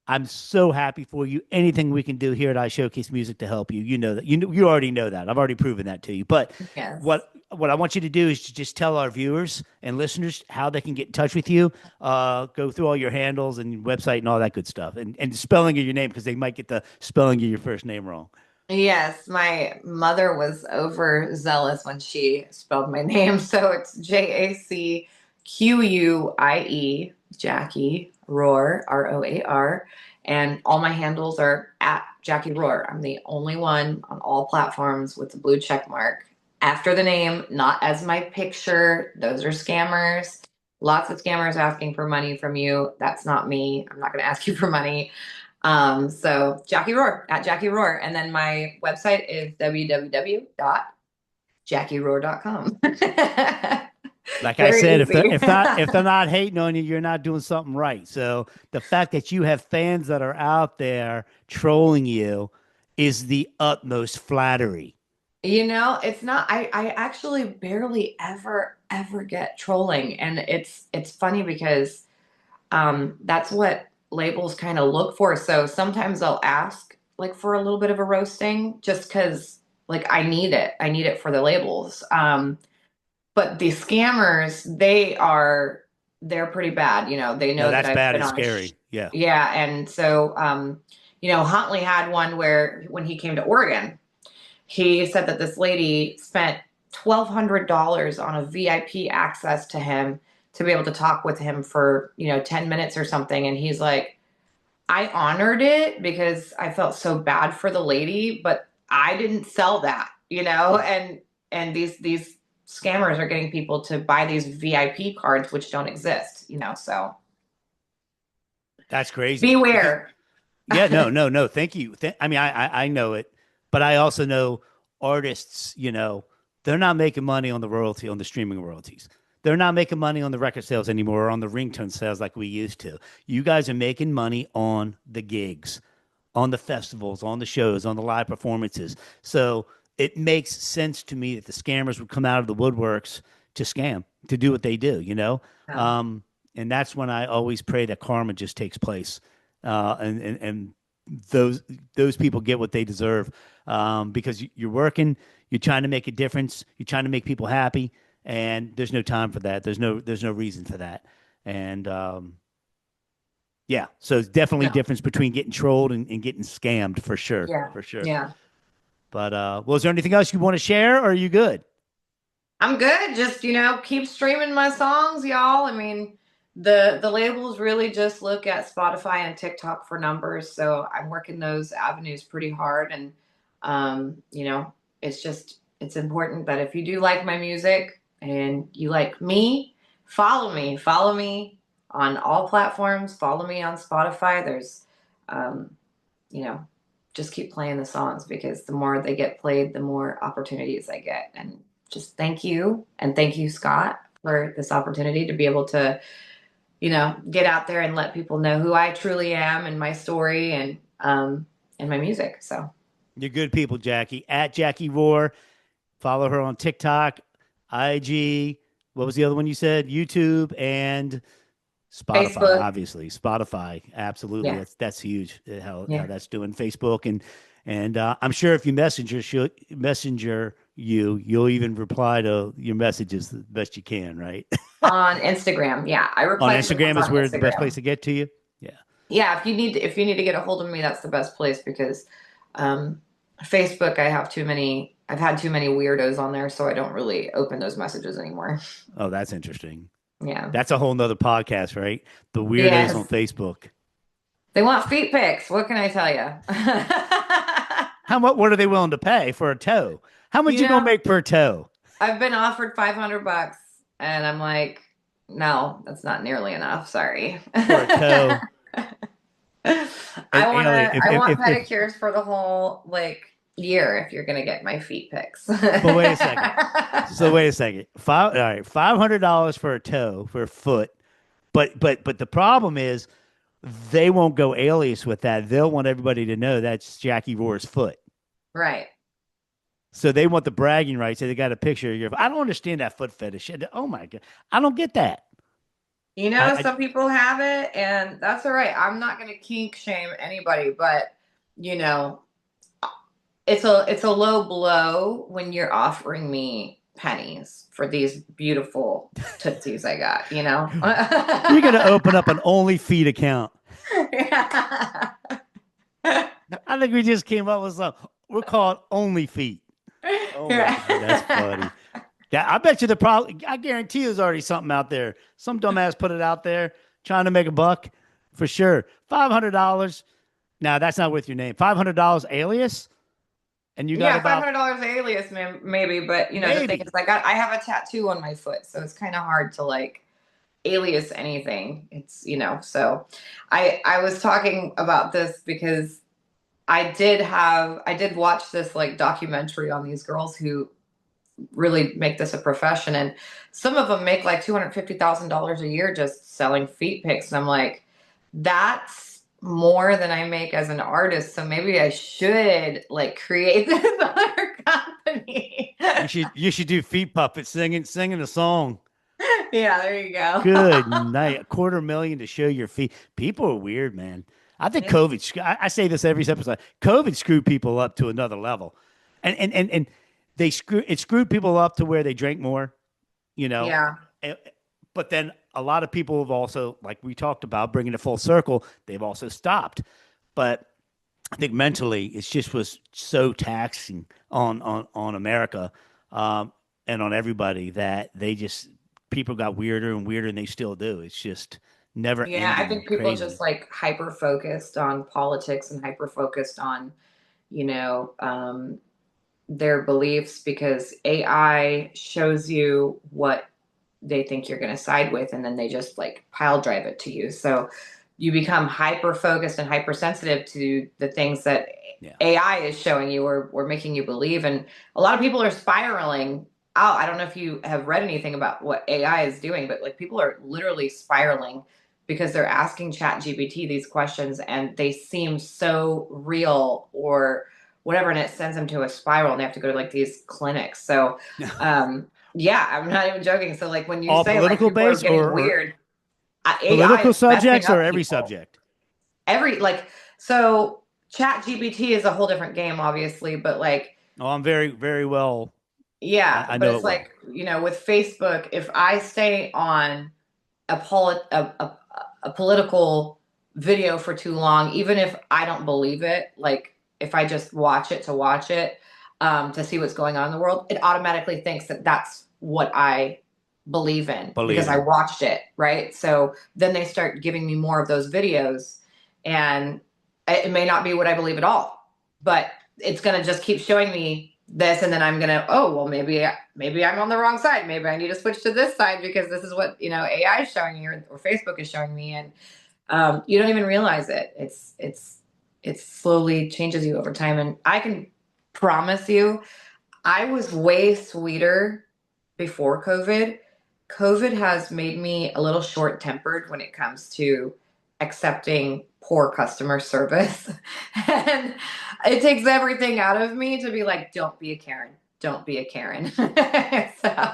I'm so happy for you. Anything we can do here at iShowcase Music to help you, you know that you already know that. I've already proven that to you. But Yes. what I want you to do is to just tell our viewers and listeners how they can get in touch with you. Go through all your handles and website and all that good stuff, and spelling of your name because they might get the spelling of your first name wrong. Yes, my mother was overzealous when she spelled my name. So it's Jacquie, Jackie Roar, Roar. And all my handles are at Jackie Roar. I'm the only one on all platforms with the blue check mark after the name, not as my picture. Those are scammers. Lots of scammers asking for money from you. That's not me. I'm not going to ask you for money. So Jackie Roar at Jackie Roar. And then my website is www.jackieroar.com. Like I Very said, easy. if they're not hating on you, you're not doing something right. So the fact that you have fans that are out there trolling you is the utmost flattery. It's not, I actually barely ever get trolling. And it's funny because that's what labels kind of look for. So sometimes I'll ask like for a little bit of a roasting just because like I need it. I need it for the labels. But the scammers, they're pretty bad. They No, know that that's I've bad been and on scary. Yeah. yeah. And so, Huntley had one where when he came to Oregon, he said that this lady spent $1,200 on a VIP access to him to be able to talk with him for, 10 minutes or something. And he's like, I honored it because I felt so bad for the lady, but I didn't sell that, and these scammers are getting people to buy these VIP cards which don't exist, so That's crazy. Because beware. yeah, no, no, no. Thank you. I mean, I know it, but I also know artists. They're not making money on the streaming royalties. They're not making money on the record sales anymore or on the ringtone sales like we used to. You guys are making money on the gigs, on the festivals, on the shows, on the live performances. So it makes sense to me that the scammers would come out of the woodworks to scam, to do what they do, Yeah. Um, and that's when I always pray that karma just takes place, and those people get what they deserve, because you're working, you're trying to make a difference, you're trying to make people happy, and there's no time for that. There's no reason for that, and yeah, so it's definitely a No. difference between getting trolled and getting scammed for sure, Yeah. for sure. Yeah. But well, is there anything else you want to share, or are you good? I'm good. Just, keep streaming my songs, y'all. I mean, the labels really just look at Spotify and TikTok for numbers, so I'm working those avenues pretty hard. And it's important that if you do like my music and you like me, follow me on all platforms. Follow me on Spotify. There's, you know, just keep playing the songs, because the more they get played, the more opportunities I get. And just thank you. And thank you, Scott, for this opportunity to be able to, you know, get out there and let people know who I truly am and my story and my music. So You're good people, Jackie. At Jackie Roar. Follow her on TikTok, IG. What was the other one you said? YouTube and Spotify, Facebook. obviously. Spotify, absolutely. Yeah. That's huge. How Yeah. that's doing. Facebook and I'm sure if you messenger you'll even reply to your messages the best you can, right? On Instagram. Yeah. I On reply to the Instagram ones is on where the best Instagram. place to get to you. Yeah. Yeah. If you need to get a hold of me, that's the best place, because Facebook, I've had too many weirdos on there, so I don't really open those messages anymore. Oh, that's interesting. Yeah. That's a whole nother podcast, right? The weirdos Yes. on Facebook. They want feet pics. What can I tell you? What are they willing to pay for a toe? How much you know, gonna make per toe? I've been offered $500, and I'm like, no, that's not nearly enough. Sorry. For a toe. I want pedicures for the whole year if you're gonna get my feet pics. But wait a second. Wait a second. $500 for a toe, for a foot. But the problem is they won't go alias with that. They'll want everybody to know that's Jackie Roar's foot. Right. So they want the bragging rights. So they got a picture of your. I don't understand that foot fetish. Oh my God. I don't get that. You know, some people have it, and that's all right. I'm not going to kink shame anybody, but you know, it's a low blow when you're offering me pennies for these beautiful tootsies I got. You know, You're going to open up an OnlyFeet account. Yeah. I think we just came up with something. We're called OnlyFeet. Oh my God, that's funny. Yeah, I bet you I guarantee there's already something out there. Some dumbass put it out there trying to make a buck for sure. $500. Now that's not with your name. $500 alias. And you got about $500 alias, maybe, but you know, the thing is, I have a tattoo on my foot, so it's kind of hard to alias anything. It's, you know, so I was talking about this because I did watch this documentary on these girls who really make this a profession, and some of them make $250,000 a year just selling feet pics, and I'm like, that's more than I make as an artist, so maybe I should create this other company. You should do feet puppets singing a song. Yeah, there you go. Good night. $250,000 to show your feet. People are weird, man. I think COVID. I say this every episode. COVID screwed people up to another level, and it screwed people up to where they drank more, you know. Yeah. But then a lot of people have also, like we talked about, bringing it full circle. They've also stopped. But I think mentally, it just was so taxing on America and on everybody that people got weirder and weirder, and they still do. It's just never. Yeah, I think people just hyper focused on politics and hyper focused on, you know, their beliefs, because AI shows you what they think you're going to side with, and then they just pile drive it to you. So you become hyper focused and hypersensitive to the things that AI is showing you or making you believe. And a lot of people are spiraling out. I don't know if you have read anything about what AI is doing, but people are literally spiraling because they're asking ChatGPT these questions and they seem so real or whatever, and it sends them to a spiral and they have to go to these clinics. So yeah, I'm not even joking. So when you all say political people based are getting or weird, political subjects or every subject? So ChatGPT is a whole different game, obviously, but oh, I'm very, very well. Yeah, I but know it's you know, with Facebook, if I stay on a political video for too long, even if I don't believe it, if I just watch it to watch it, to see what's going on in the world, it automatically thinks that that's what I believe in because I watched it, right? So then they start giving me more of those videos, and it may not be what I believe at all, but it's going to just keep showing me this, and then I'm gonna, oh well, maybe I'm on the wrong side. Maybe I need to switch to this side because this is what AI is showing me, or Facebook is showing me, and you don't even realize it. It slowly changes you over time, and I can promise you, I was way sweeter before COVID. COVID has made me a little short tempered when it comes to accepting poor customer service. And it takes everything out of me to be like, don't be a Karen. Don't be a Karen. You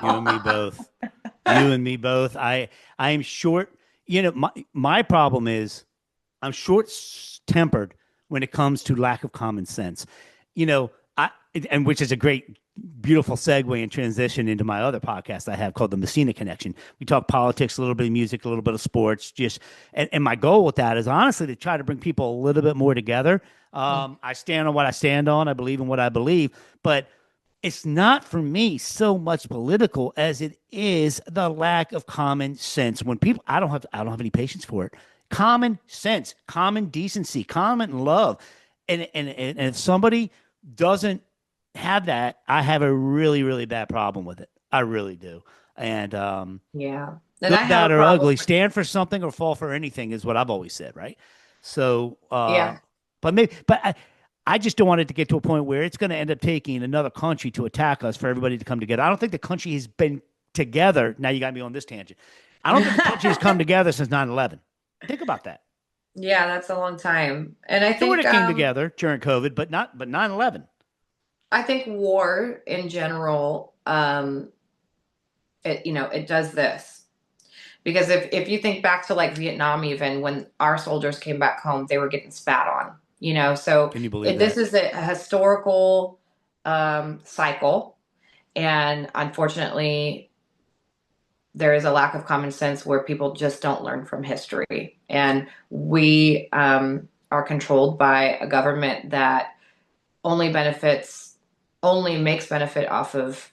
and me both. You and me both. I am short. My problem is I'm short tempered when it comes to lack of common sense. I and which is a great, beautiful segue and transition into my other podcast I have called the Messina Connection. We talk politics, a little bit of music, a little bit of sports, and my goal with that is honestly to try to bring people a little bit more together. I stand on what I stand on. I believe in what I believe, but it's not for me so much political as it is the lack of common sense. When people, I don't have any patience for it. Common sense, common decency, common love, and if somebody doesn't have that, I have a really, really bad problem with it. I really do. And Yeah. good, And I have bad, a or problem. ugly, stand for something or fall for anything is what I've always said, right? So, Yeah. but I just don't want it to get to a point where it's going to end up taking another country to attack us for everybody to come together. I don't think the country has been together. Now you got me on this tangent. I don't think the country has come together since 9/11. Think about that. Yeah, that's a long time. And I Sort think of came together during COVID, but 9/11. I think war in general, it does this. Because if you think back to like Vietnam, even when our soldiers came back home, they were getting spat on, so Can you believe this that? is a historical cycle. And unfortunately, there is a lack of common sense where people just don't learn from history. And we are controlled by a government that only makes benefit off of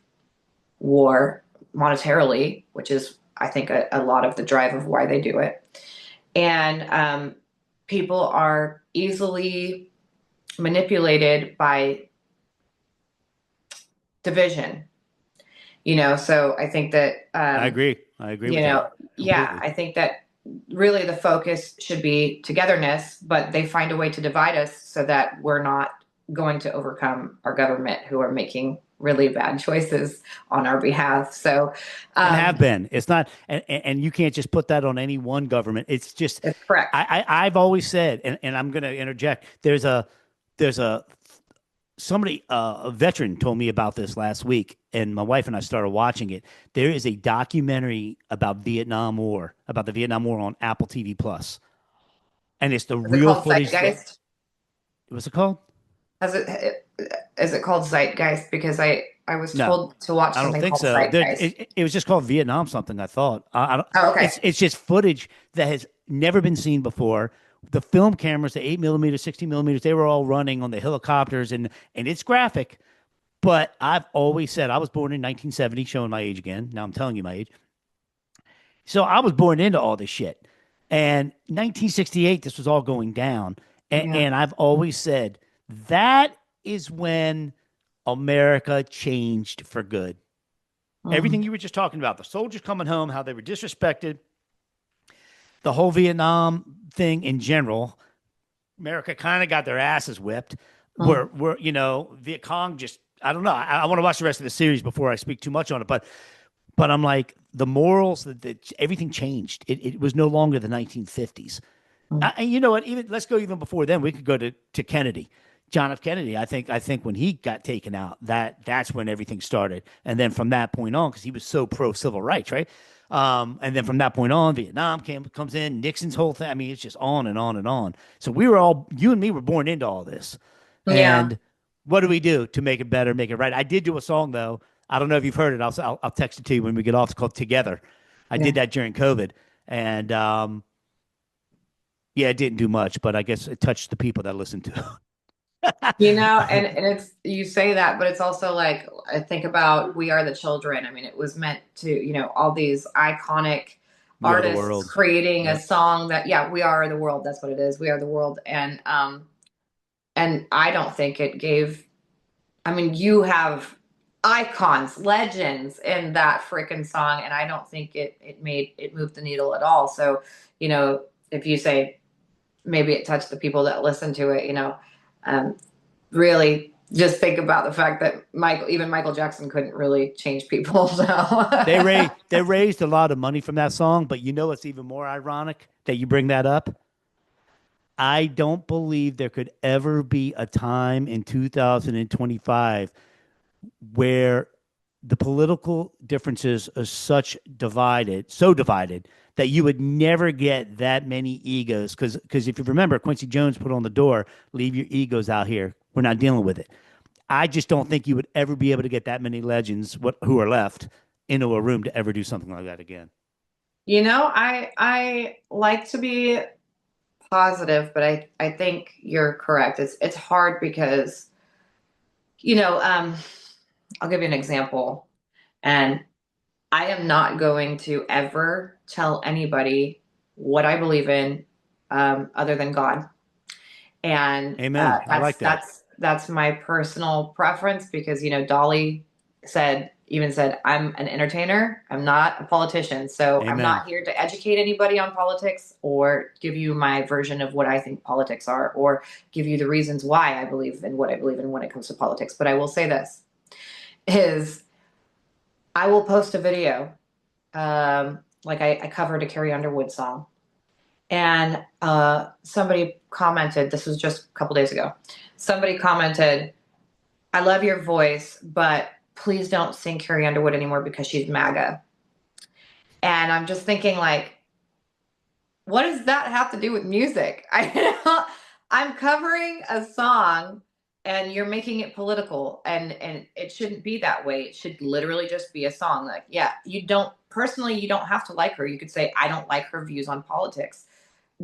war monetarily, which is, I think, a lot of the drive of why they do it. And people are easily manipulated by division. So I think that I agree. I agree with that. yeah, Completely. I think that really the focus should be togetherness, but they find a way to divide us so that we're not going to overcome our government, who are making really bad choices on our behalf. So And have been. It's not, and you can't just put that on any one government. It's just, it's correct. I've always said, and I'm going to interject. There's somebody, a veteran told me about this last week, and my wife and I started watching it. There is a documentary about the Vietnam War on Apple TV Plus, and it's the Is it real called footage. Zeitgeist? What's it called? Is it called Zeitgeist? Because I was No, told to watch I don't something think called so. Zeitgeist. It was just called Vietnam something, I thought. I don't, Oh, okay. it's just footage that has never been seen before. The film cameras, the 8 millimeters, 60 millimeters, they were all running on the helicopters, and it's graphic. But I've always said I was born in 1970, showing my age again. Now I'm telling you my age. So I was born into all this shit. And 1968, this was all going down. Yeah. And I've always said that is when America changed for good. Everything you were just talking about, the soldiers coming home, how they were disrespected, the whole Vietnam thing in general, America kind of got their asses whipped. We're Viet Cong just, I don't know. I want to watch the rest of the series before I speak too much on it, but I'm like, the morals, that everything changed. It was no longer the 1950s. And you know what? Even let's go even before then. We could go to Kennedy, John F. Kennedy. I think when he got taken out, that's when everything started. And then from that point on, because he was so pro civil rights, right? And then from that point on, Vietnam comes in, Nixon's whole thing. I mean, it's just on and on and on. So you and me were born into all this. Yeah. And what do we do to make it better, make it right? I did do a song though. I don't know if you've heard it. I'll text it to you when we get off. It's called Together. I did that during COVID, and yeah, it didn't do much, but I guess it touched the people that listened to it. And it's, you say that, but it's also like, I think about We Are the Children. I mean, it was meant to, all these iconic We Are the artists World. creating Yep. a song that, we are the world. That's what it is. We are the world. And I don't think it gave I mean, you have icons, legends in that freaking song, and I don't think it moved the needle at all. So, if you say maybe it touched the people that listen to it, really just think about the fact that even Michael Jackson couldn't really change people. So They raised a lot of money from that song, but it's even more ironic that you bring that up. I don't believe there could ever be a time in 2025 where the political differences are so divided that you would never get that many egos. Because if you remember, Quincy Jones put on the door, "Leave your egos out here. We're not dealing with it." I just don't think you would ever be able to get that many legends who are left into a room to ever do something like that again. I like to be positive, but I think you're correct. It's hard because I'll give you an example, and I am not going to ever tell anybody what I believe in, other than God. And Amen. I like that. that's my personal preference because Dolly even said I'm an entertainer. I'm not a politician, so I'm Amen. not here to educate anybody on politics or give you my version of what I think politics are or give you the reasons why I believe in what I believe in when it comes to politics. But I will say this is I will post a video, like I covered a Carrie Underwood song, and somebody commented. This was just a couple days ago. Somebody commented, "I love your voice, but please don't sing Carrie Underwood anymore because she's MAGA." And I'm just thinking, like, what does that have to do with music? I'm covering a song and you're making it political, and it shouldn't be that way. It should literally just be a song. Like, yeah, you don't have to like her. You could say, I don't like her views on politics.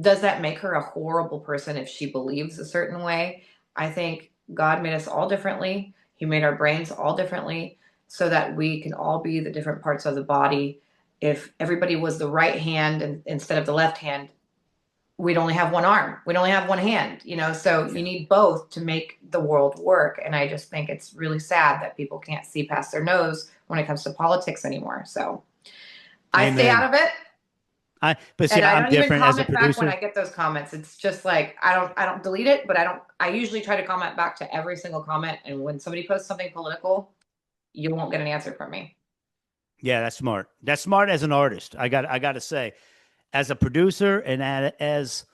Does that make her a horrible person if she believes a certain way? I think God made us all differently. He made our brains all differently so that we can all be the different parts of the body. If everybody was the right hand instead of the left hand, we'd only have one arm. We'd only have one hand, so you need both to make the world work. And I just think it's really sad that people can't see past their nose when it comes to politics anymore. So I stay Amen. out of it. But see, And I I'm don't even different as a comment back when producer. I get those comments. It's just like I don't delete it, but I usually try to comment back to every single comment. And when somebody posts something political, you won't get an answer from me. Yeah, that's smart. That's smart as an artist. I got to say, as a producer and as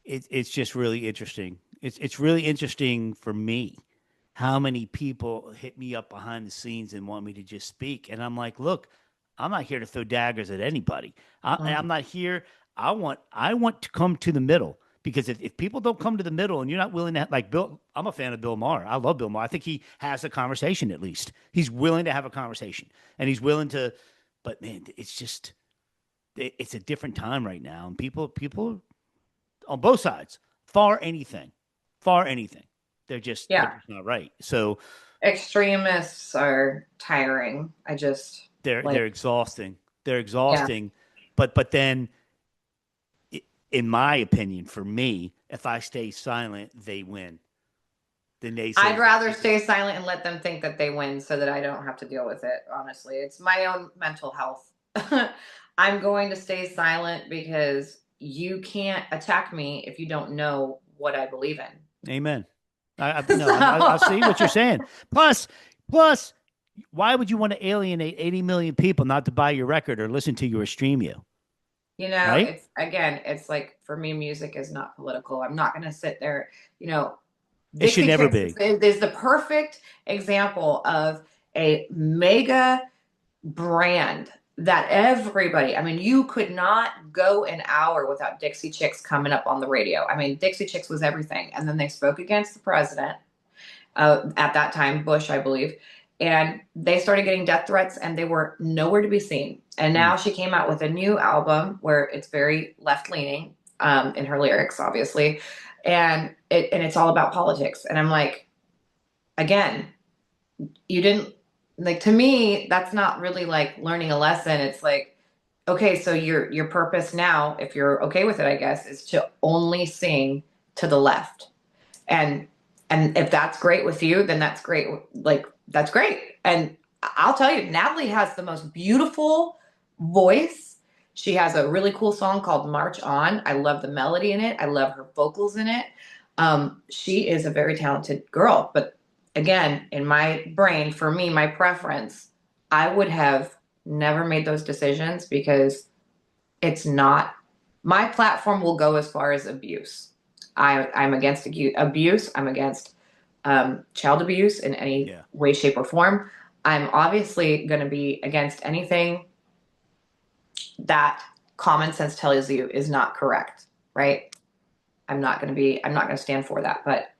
it's just really interesting. It's really interesting for me how many people hit me up behind the scenes and want me to just speak, and I'm like, look, I'm not here to throw daggers at anybody. I'm not here. I want to come to the middle, because if people don't come to the middle and you're not willing to like Bill, I'm a fan of Bill Maher. I love Bill Maher. I think he has a conversation. At least he's willing to have a conversation, and he's willing to. But man, it's a different time right now, and people on both sides, far anything, they're just not right. So Extremists are tiring. I just they're exhausting. They're yeah. exhausting. But then, in my opinion, for me, if I stay silent, they win. Then they say, I'd rather stay silent and let them think that they win so that I don't have to deal with it. Honestly, it's my own mental health. I'm going to stay silent because you can't attack me if you don't know what I believe in. Amen. I see what you're saying. Plus, why would you want to alienate 80 million people not to buy your record or listen to you or stream you? Right? It's like, for me, music is not political. I'm not going to sit there, It should Dixie never Chicks be. is the perfect example of a mega brand that everybody, I mean, you could not go an hour without Dixie Chicks coming up on the radio. I mean, Dixie Chicks was everything. And then they spoke against the president, at that time, Bush, I believe. And they started getting death threats and they were nowhere to be seen. And now she came out with a new album where it's very left leaning, in her lyrics, obviously. And it's all about politics. And I'm like, again, you didn't, like, to me, that's not really like learning a lesson. It's like, okay, so your purpose now, if you're okay with it, I guess, is to only sing to the left. And And if that's great with you, then that's great. Like, that's great. And I'll tell you, Natalie has the most beautiful voice. She has a really cool song called March On. I love the melody in it. I love her vocals in it. She is a very talented girl. But again, in my brain, for me, my preference, I would have never made those decisions because it's not, my platform will go as far as abuse. I'm against abuse. I'm against child abuse in any way, shape, or form. I'm obviously going to be against anything that common sense tells you is not correct, right? I'm not going to stand for that. But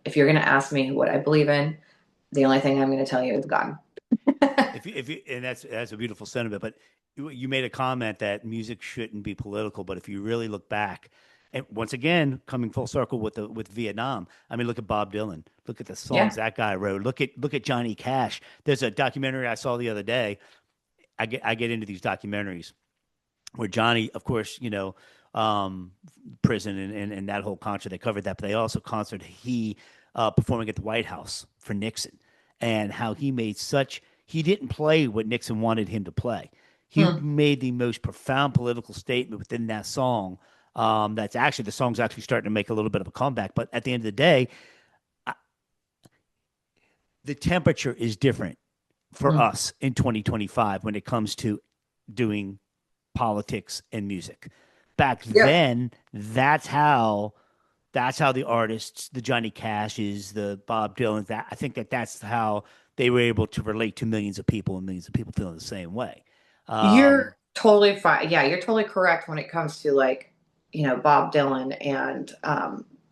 if you're going to ask me what I believe in, the only thing I'm going to tell you is God. if you, and that's a beautiful sentiment, but you made a comment that music shouldn't be political. But if you really look back, and once again, coming full circle with Vietnam, I mean, look at Bob Dylan. Look at the songs that guy wrote. Look at Johnny Cash. There's a documentary I saw the other day. I get into these documentaries where Johnny, of course, prison and that whole concert, they covered that, but they also concert he performing at the White House for Nixon, and how he didn't play what Nixon wanted him to play. He made the most profound political statement within that song. That's actually, the song's actually starting to make a little bit of a comeback. But at the end of the day, the temperature is different for us in 2025 when it comes to doing politics and music. Back then, that's how the artists, the Johnny Cashes, the Bob Dylans, I think that's how they were able to relate to millions of people, and millions of people feeling the same way. You're totally fine. Yeah, you're totally correct when it comes to, like, Bob Dylan and,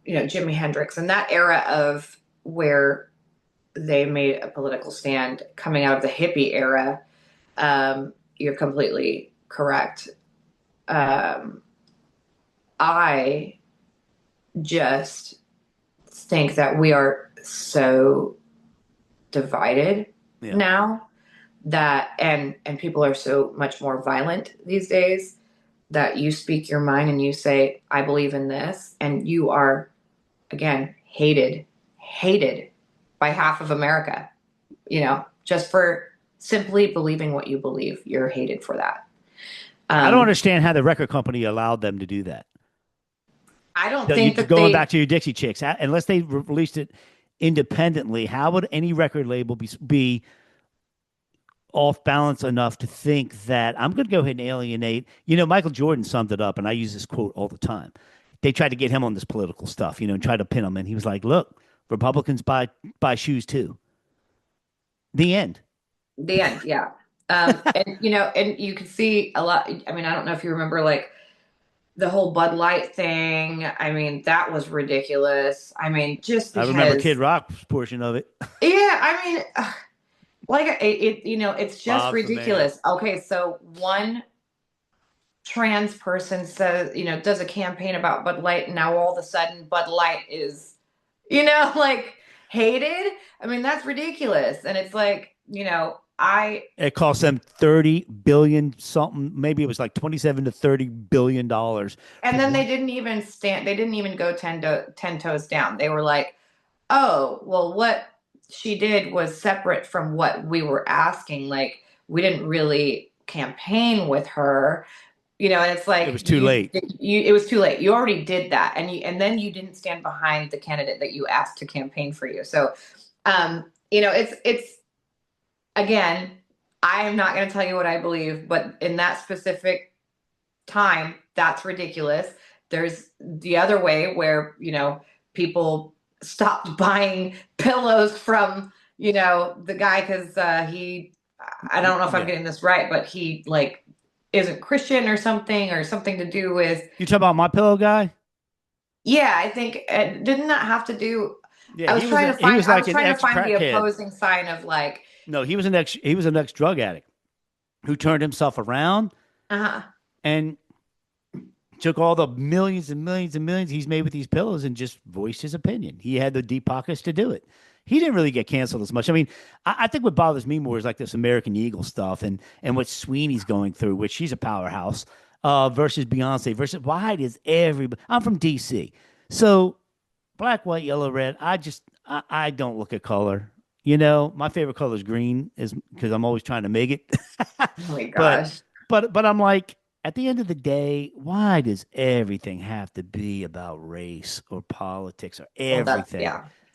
Jimi Hendrix and that era of where they made a political stand coming out of the hippie era. You're completely correct. I just think that we are so divided now that, and people are so much more violent these days, that you speak your mind and you say, I believe in this, and you are, again, hated by half of America, just for simply believing what you believe. You're hated for that. I don't understand how the record company allowed them to do that. I don't think that going back to your Dixie Chicks, unless they released it independently, how would any record label be off balance enough to think that I'm going to go ahead and alienate? Michael Jordan summed it up, and I use this quote all the time. They tried to get him on this political stuff, and try to pin him, and he was like, "Look, Republicans buy shoes too." The end. Yeah. And and you can see a lot. I mean, I don't know if you remember, like, the whole Bud Light thing. I mean, that was ridiculous. I mean, just because I remember Kid Rock's portion of it. Yeah, I mean, like, it's just Bob's ridiculous. Okay, so one trans person says, does a campaign about Bud Light, and now all of a sudden Bud Light is, like, hated. I mean, that's ridiculous. And it's like, it cost them $30 billion something. Maybe it was like $27 to $30 billion. And then they didn't even go 10 toes down. They were like, oh, well, what she did was separate from what we were asking. Like, we didn't really campaign with her, and it's like, it was too late. It was too late. You already did that. And then you didn't stand behind the candidate that you asked to campaign for you. So, it's, again, I am not going to tell you what I believe, but in that specific time, that's ridiculous. There's the other way where, people stopped buying pillows from, the guy, because I don't know if I'm getting this right, but he, like, isn't Christian or something to do with. You talking about My Pillow guy? Yeah, I think, didn't that have to do? Yeah, I was trying to find the opposing sign of, like. No, he was an ex drug addict who turned himself around and took all the millions and millions and millions he's made with these pillows and just voiced his opinion. He had the deep pockets to do it. He didn't really get canceled as much. I mean, I think what bothers me more is like this American Eagle stuff and what Sweeney's going through, which she's a powerhouse, versus Beyonce, versus why does everybody. I'm from DC. So black, white, yellow, red. I don't look at color. You know, my favorite color is green, is because I'm always trying to make it. Oh my but gosh. but I'm like, at the end of the day, why does everything have to be about race or politics or Well, everything?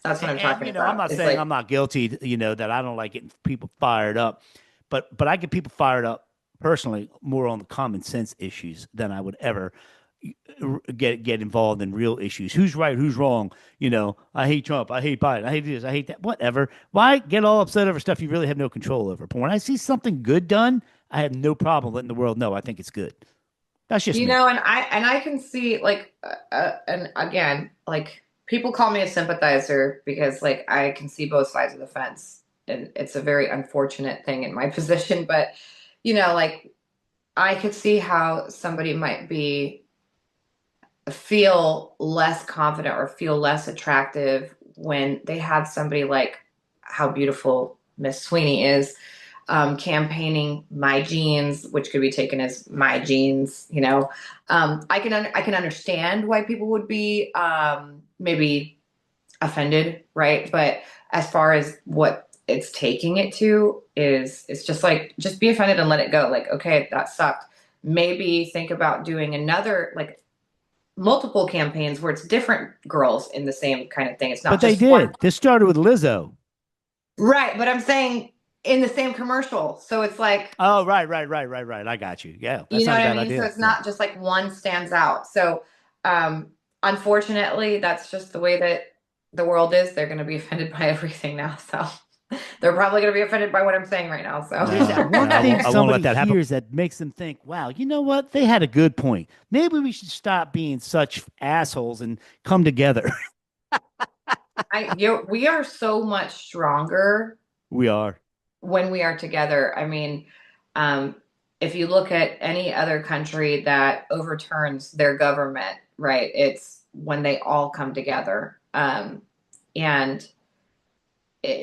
that's what I'm And talking you know, I'm about. not It's saying like, I'm not guilty, you know, that I don't like getting people fired up, but I get people fired up personally more on the common sense issues than I would ever get involved in real issues. Who's right? Who's wrong? You know, I hate Trump. I hate Biden. I hate this. I hate that. Whatever. Why get all upset over stuff you really have no control over? But when I see something good done, I have no problem letting the world know I think it's good. That's just you me. know, and I can see like, and again, like people call me a sympathizer because like I can see both sides of the fence, and it's a very unfortunate thing in my position. But you know, like I could see how somebody might be feel less confident or feel less attractive when they had somebody like how beautiful Miss Sweeney is, campaigning my jeans, which could be taken as my jeans. You know, I can understand why people would be maybe offended, right? But as far as what it's taking it to is, it's just like, just be offended and let it go. Like, okay, that sucked. Maybe think about doing another, like multiple campaigns where it's different girls in the same kind of thing. It's not But they just one. did. This started with Lizzo. Right. But I'm saying in the same commercial. So it's like, Oh, right. I got you. Yeah, you that's know not a what I bad mean? So idea. it's Yeah. not just like one stands out. So, unfortunately, that's just the way that the world is. They're going to be offended by everything now. So they're probably going to be offended by what I'm saying right now. There's So, that one no, thing I somebody let that hears that makes them think, wow, you know what? They had a good point. Maybe we should stop being such assholes and come together. we are so much stronger We are. when we are together. I mean, um, if you look at any other country that overturns their government, right, it's when they all come together. And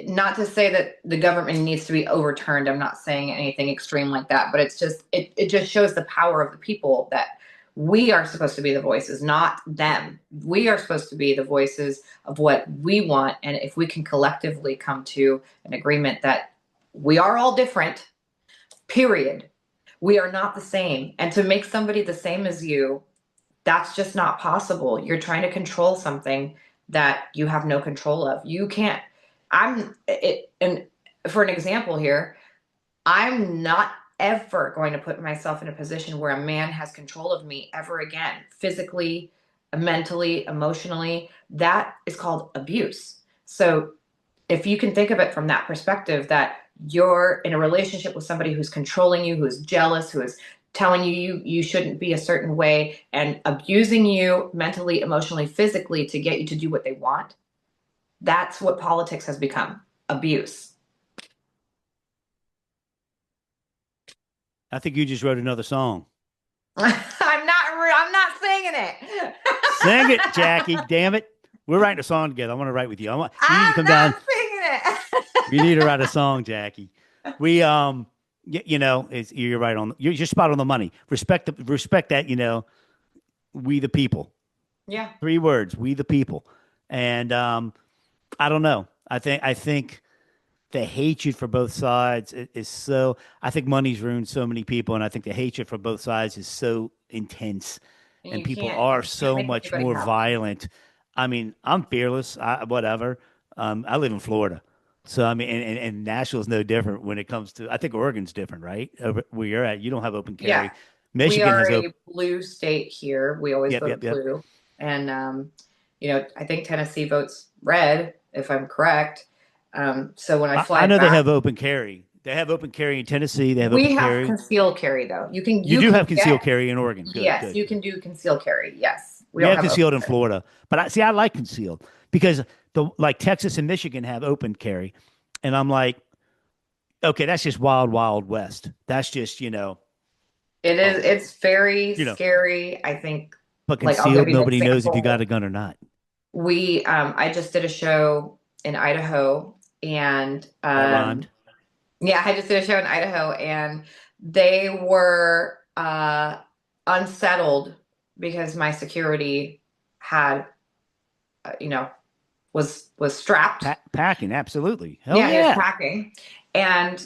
not to say that the government needs to be overturned. I'm not saying anything extreme like that, but it's just, it just shows the power of the people that we are supposed to be the voices, not them. We are supposed to be the voices of what we want. And if we can collectively come to an agreement that we are all different, period. We are not the same. And to make somebody the same as you, that's just not possible. You're trying to control something that you have no control of. You can't, and for an example here, I'm not ever going to put myself in a position where a man has control of me ever again, physically, mentally, emotionally. That is called abuse. So if you can think of it from that perspective, that you're in a relationship with somebody who's controlling you, who is jealous, who is telling you shouldn't be a certain way and abusing you mentally, emotionally, physically to get you to do what they want, that's what politics has become. Abuse. I think you just wrote another song. I'm not singing it. Sing it, Jackie. Damn it. We're writing a song together. I want to write with you. You need to I'm come not down. singing it. You need to write a song, Jackie. We you know, you're right on. You're spot on the money. Respect that. You know, we the people. Yeah. 3 words. We the people. And I don't know. I think the hatred for both sides is so. I think money's ruined so many people, and I think the hatred for both sides is so intense, And and you people can't are so make much anybody more happy. violent. I mean, I'm fearless. Whatever. I live in Florida, so I mean, and Nashville's no different when it comes to. I think Oregon's different, right? Over where you're at, you don't have open Yeah. carry. We Michigan are has a open. blue state here. We always Yep, vote yep, yep. blue. And, I think Tennessee votes red, if I'm correct. So when I I fly know they back, have open carry. They have open carry in Tennessee. They have we open have carry. concealed carry though. You You do can have concealed get, carry in Oregon. Good, yes, good, you good. can do concealed carry. Yes. We We don't have have open concealed in carry. Florida, but I like concealed because the like Texas and Michigan have open carry, and I'm like, okay, that's just wild west. That's just uh, It's very you know, scary. I think, but like, I'll give concealed, you an nobody knows if you got example. a gun or not. I just did a show in Idaho and, That rhymed. yeah, I just did a show in Idaho and they were unsettled because my security had, uh, you know, was strapped. Packing, absolutely. Hell Yeah, he was yeah. packing, and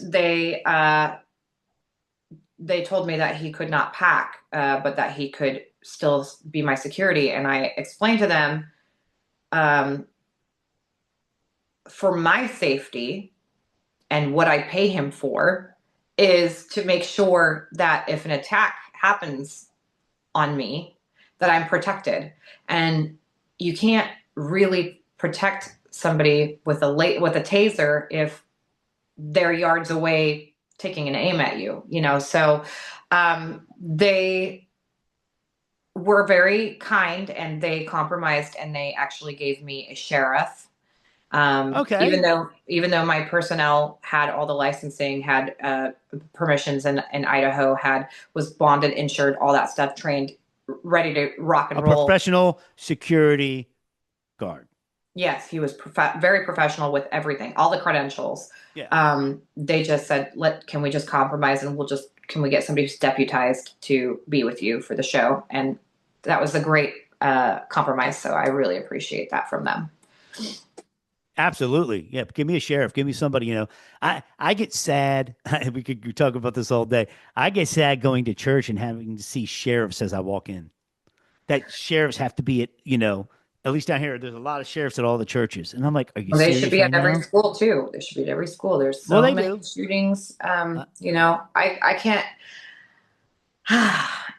they told me that he could not pack, but that he could still be my security. And I explained to them, for my safety and what I pay him for is to make sure that if an attack happens on me, that I'm protected. And you can't really protect somebody with a taser if they're yards away taking an aim at you, you know. So they were very kind, and they compromised, and they actually gave me a sheriff. Okay. Even though my personnel had all the licensing, had permissions in Idaho, was bonded, insured, all that stuff, trained, ready to rock and A roll. professional security guard. Yes, he was very professional with everything, all the credentials. Yeah. They just said, can we just compromise, and can we get somebody who's deputized to be with you for the show? And that was a great compromise. So I really appreciate that from them. Absolutely. Yeah. Give me a sheriff. Give me somebody, you know. I get sad. We could talk about this all day. I get sad going to church and having to see sheriffs as I walk in. That sheriffs have to be at, you know, at least down here, there's a lot of sheriffs at all the churches. And I'm like, are you Well, they should serious be right at every now? school too. They should be at every school. There's Well, so they many do. shootings. Uh, You know, I can't.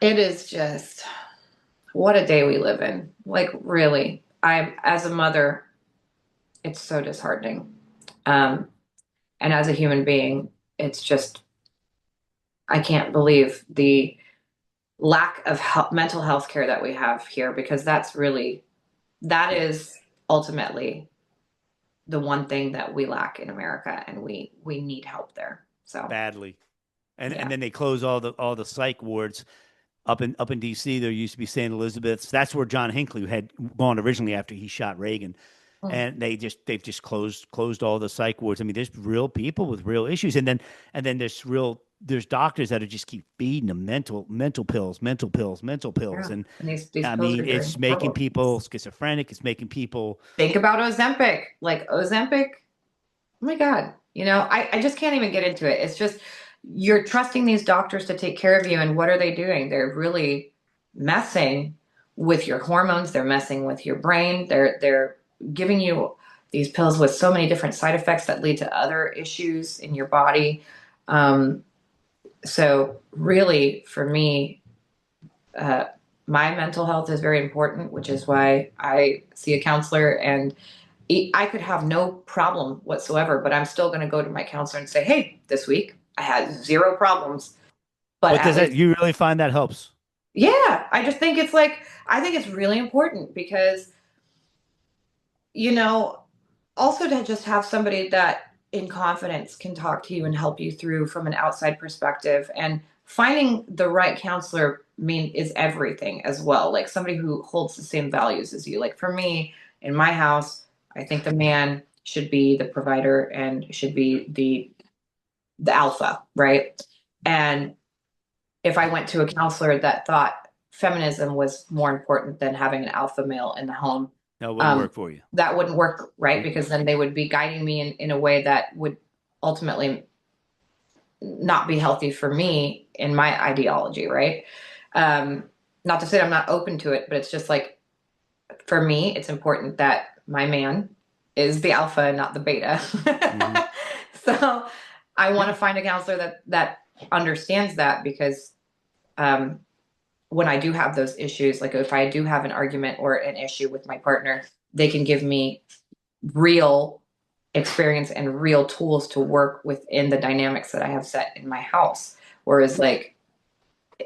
It is just what a day we live in. Like, really, as a mother, it's so disheartening. And as a human being, it's just, I can't believe the lack of mental health care that we have here, because that is ultimately the one thing that we lack in America, and we need help there. So Badly. And yeah. then they close all the psych wards up in DC. There used to be St. Elizabeth's. That's where John Hinckley had gone originally after he shot Reagan. And they've just closed all the psych wards. I mean, there's real people with real issues, and then there's doctors that are just keep feeding them mental pills, Yeah. and And these I pills are mean, doing it's making horrible. people schizophrenic. It's making people. Think about Ozempic. Like Ozempic, oh my God. You know, I just can't even get into it. It's just, you're trusting these doctors to take care of you, and what are they doing? They're really messing with your hormones. They're messing with your brain. They're giving you these pills with so many different side effects that lead to other issues in your body. So really, for me, my mental health is very important, which is why I see a counselor. And I could have no problem whatsoever, but I'm still going to go to my counselor and say, hey, this week I had 0 problems. But But at least, you really find that helps? yeah, I just think I think it's really important, because, you know, also to just have somebody that in confidence can talk to you and help you through from an outside perspective. And finding the right counselor is everything as well. Like somebody who holds the same values as you. Like for me, in my house, I think the man should be the provider and should be the alpha, right? And if I went to a counselor that thought feminism was more important than having an alpha male in the home, That wouldn't work for you. that wouldn't work, right? Because then they would be guiding me in a way that would ultimately not be healthy for me in my ideology, right? Not to say I'm not open to it, but it's just like, for me, it's important that my man is the alpha and not the beta. Mm-hmm. So I want to find a counselor that understands that, because when I do have those issues, like if I do have an argument or an issue with my partner, they can give me real experience and real tools to work within the dynamics that I have set in my house. Whereas, like,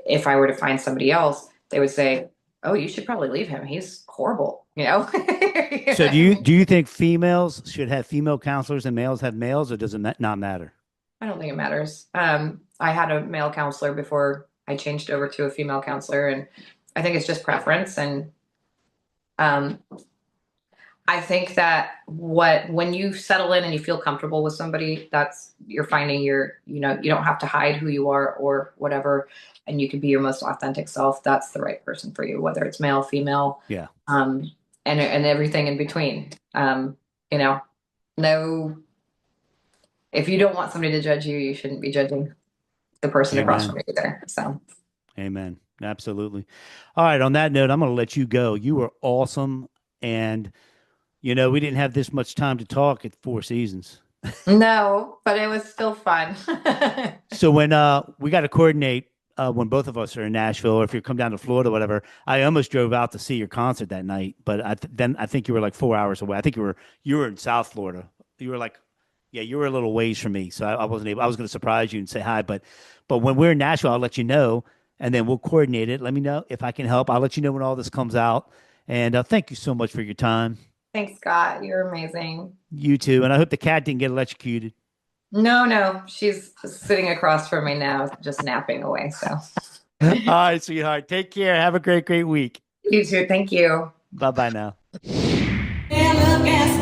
if I were to find somebody else, they would say, oh, you should probably leave him. He's horrible, you know? So do you think females should have female counselors and males have males, or does it not matter? I don't think it matters. I had a male counselor before I changed over to a female counselor, and I think it's just preference. And I think that when you settle in and you feel comfortable with somebody, you're finding you don't have to hide who you are or whatever, and you can be your most authentic self. That's the right person for you, whether it's male, female, Yeah. and everything in between. You know, no, if you don't want somebody to judge you, you shouldn't be judging the person across Amen. from you either. So Amen. Absolutely. All right. On that note, I'm going to let you go. You were awesome. And, we didn't have this much time to talk at Four Seasons. no, but it was still fun. So when we got to coordinate when both of us are in Nashville, or if you come down to Florida, whatever, I almost drove out to see your concert that night, but then I think you were like 4 hours away. I think you were in South Florida. You were like, yeah, you were a little ways from me, so I wasn't able. I was going to surprise you and say hi, but when we're in Nashville, I'll let you know, and then we'll coordinate it. Let me know if I can help. I'll let you know when all this comes out. And thank you so much for your time. Thanks, Scott. You're amazing. You too, and I hope the cat didn't get electrocuted. No, she's sitting across from me now, just napping away. So All right, sweetheart. Take care. Have a great week. you too. Thank you. Bye bye now. Yeah, look at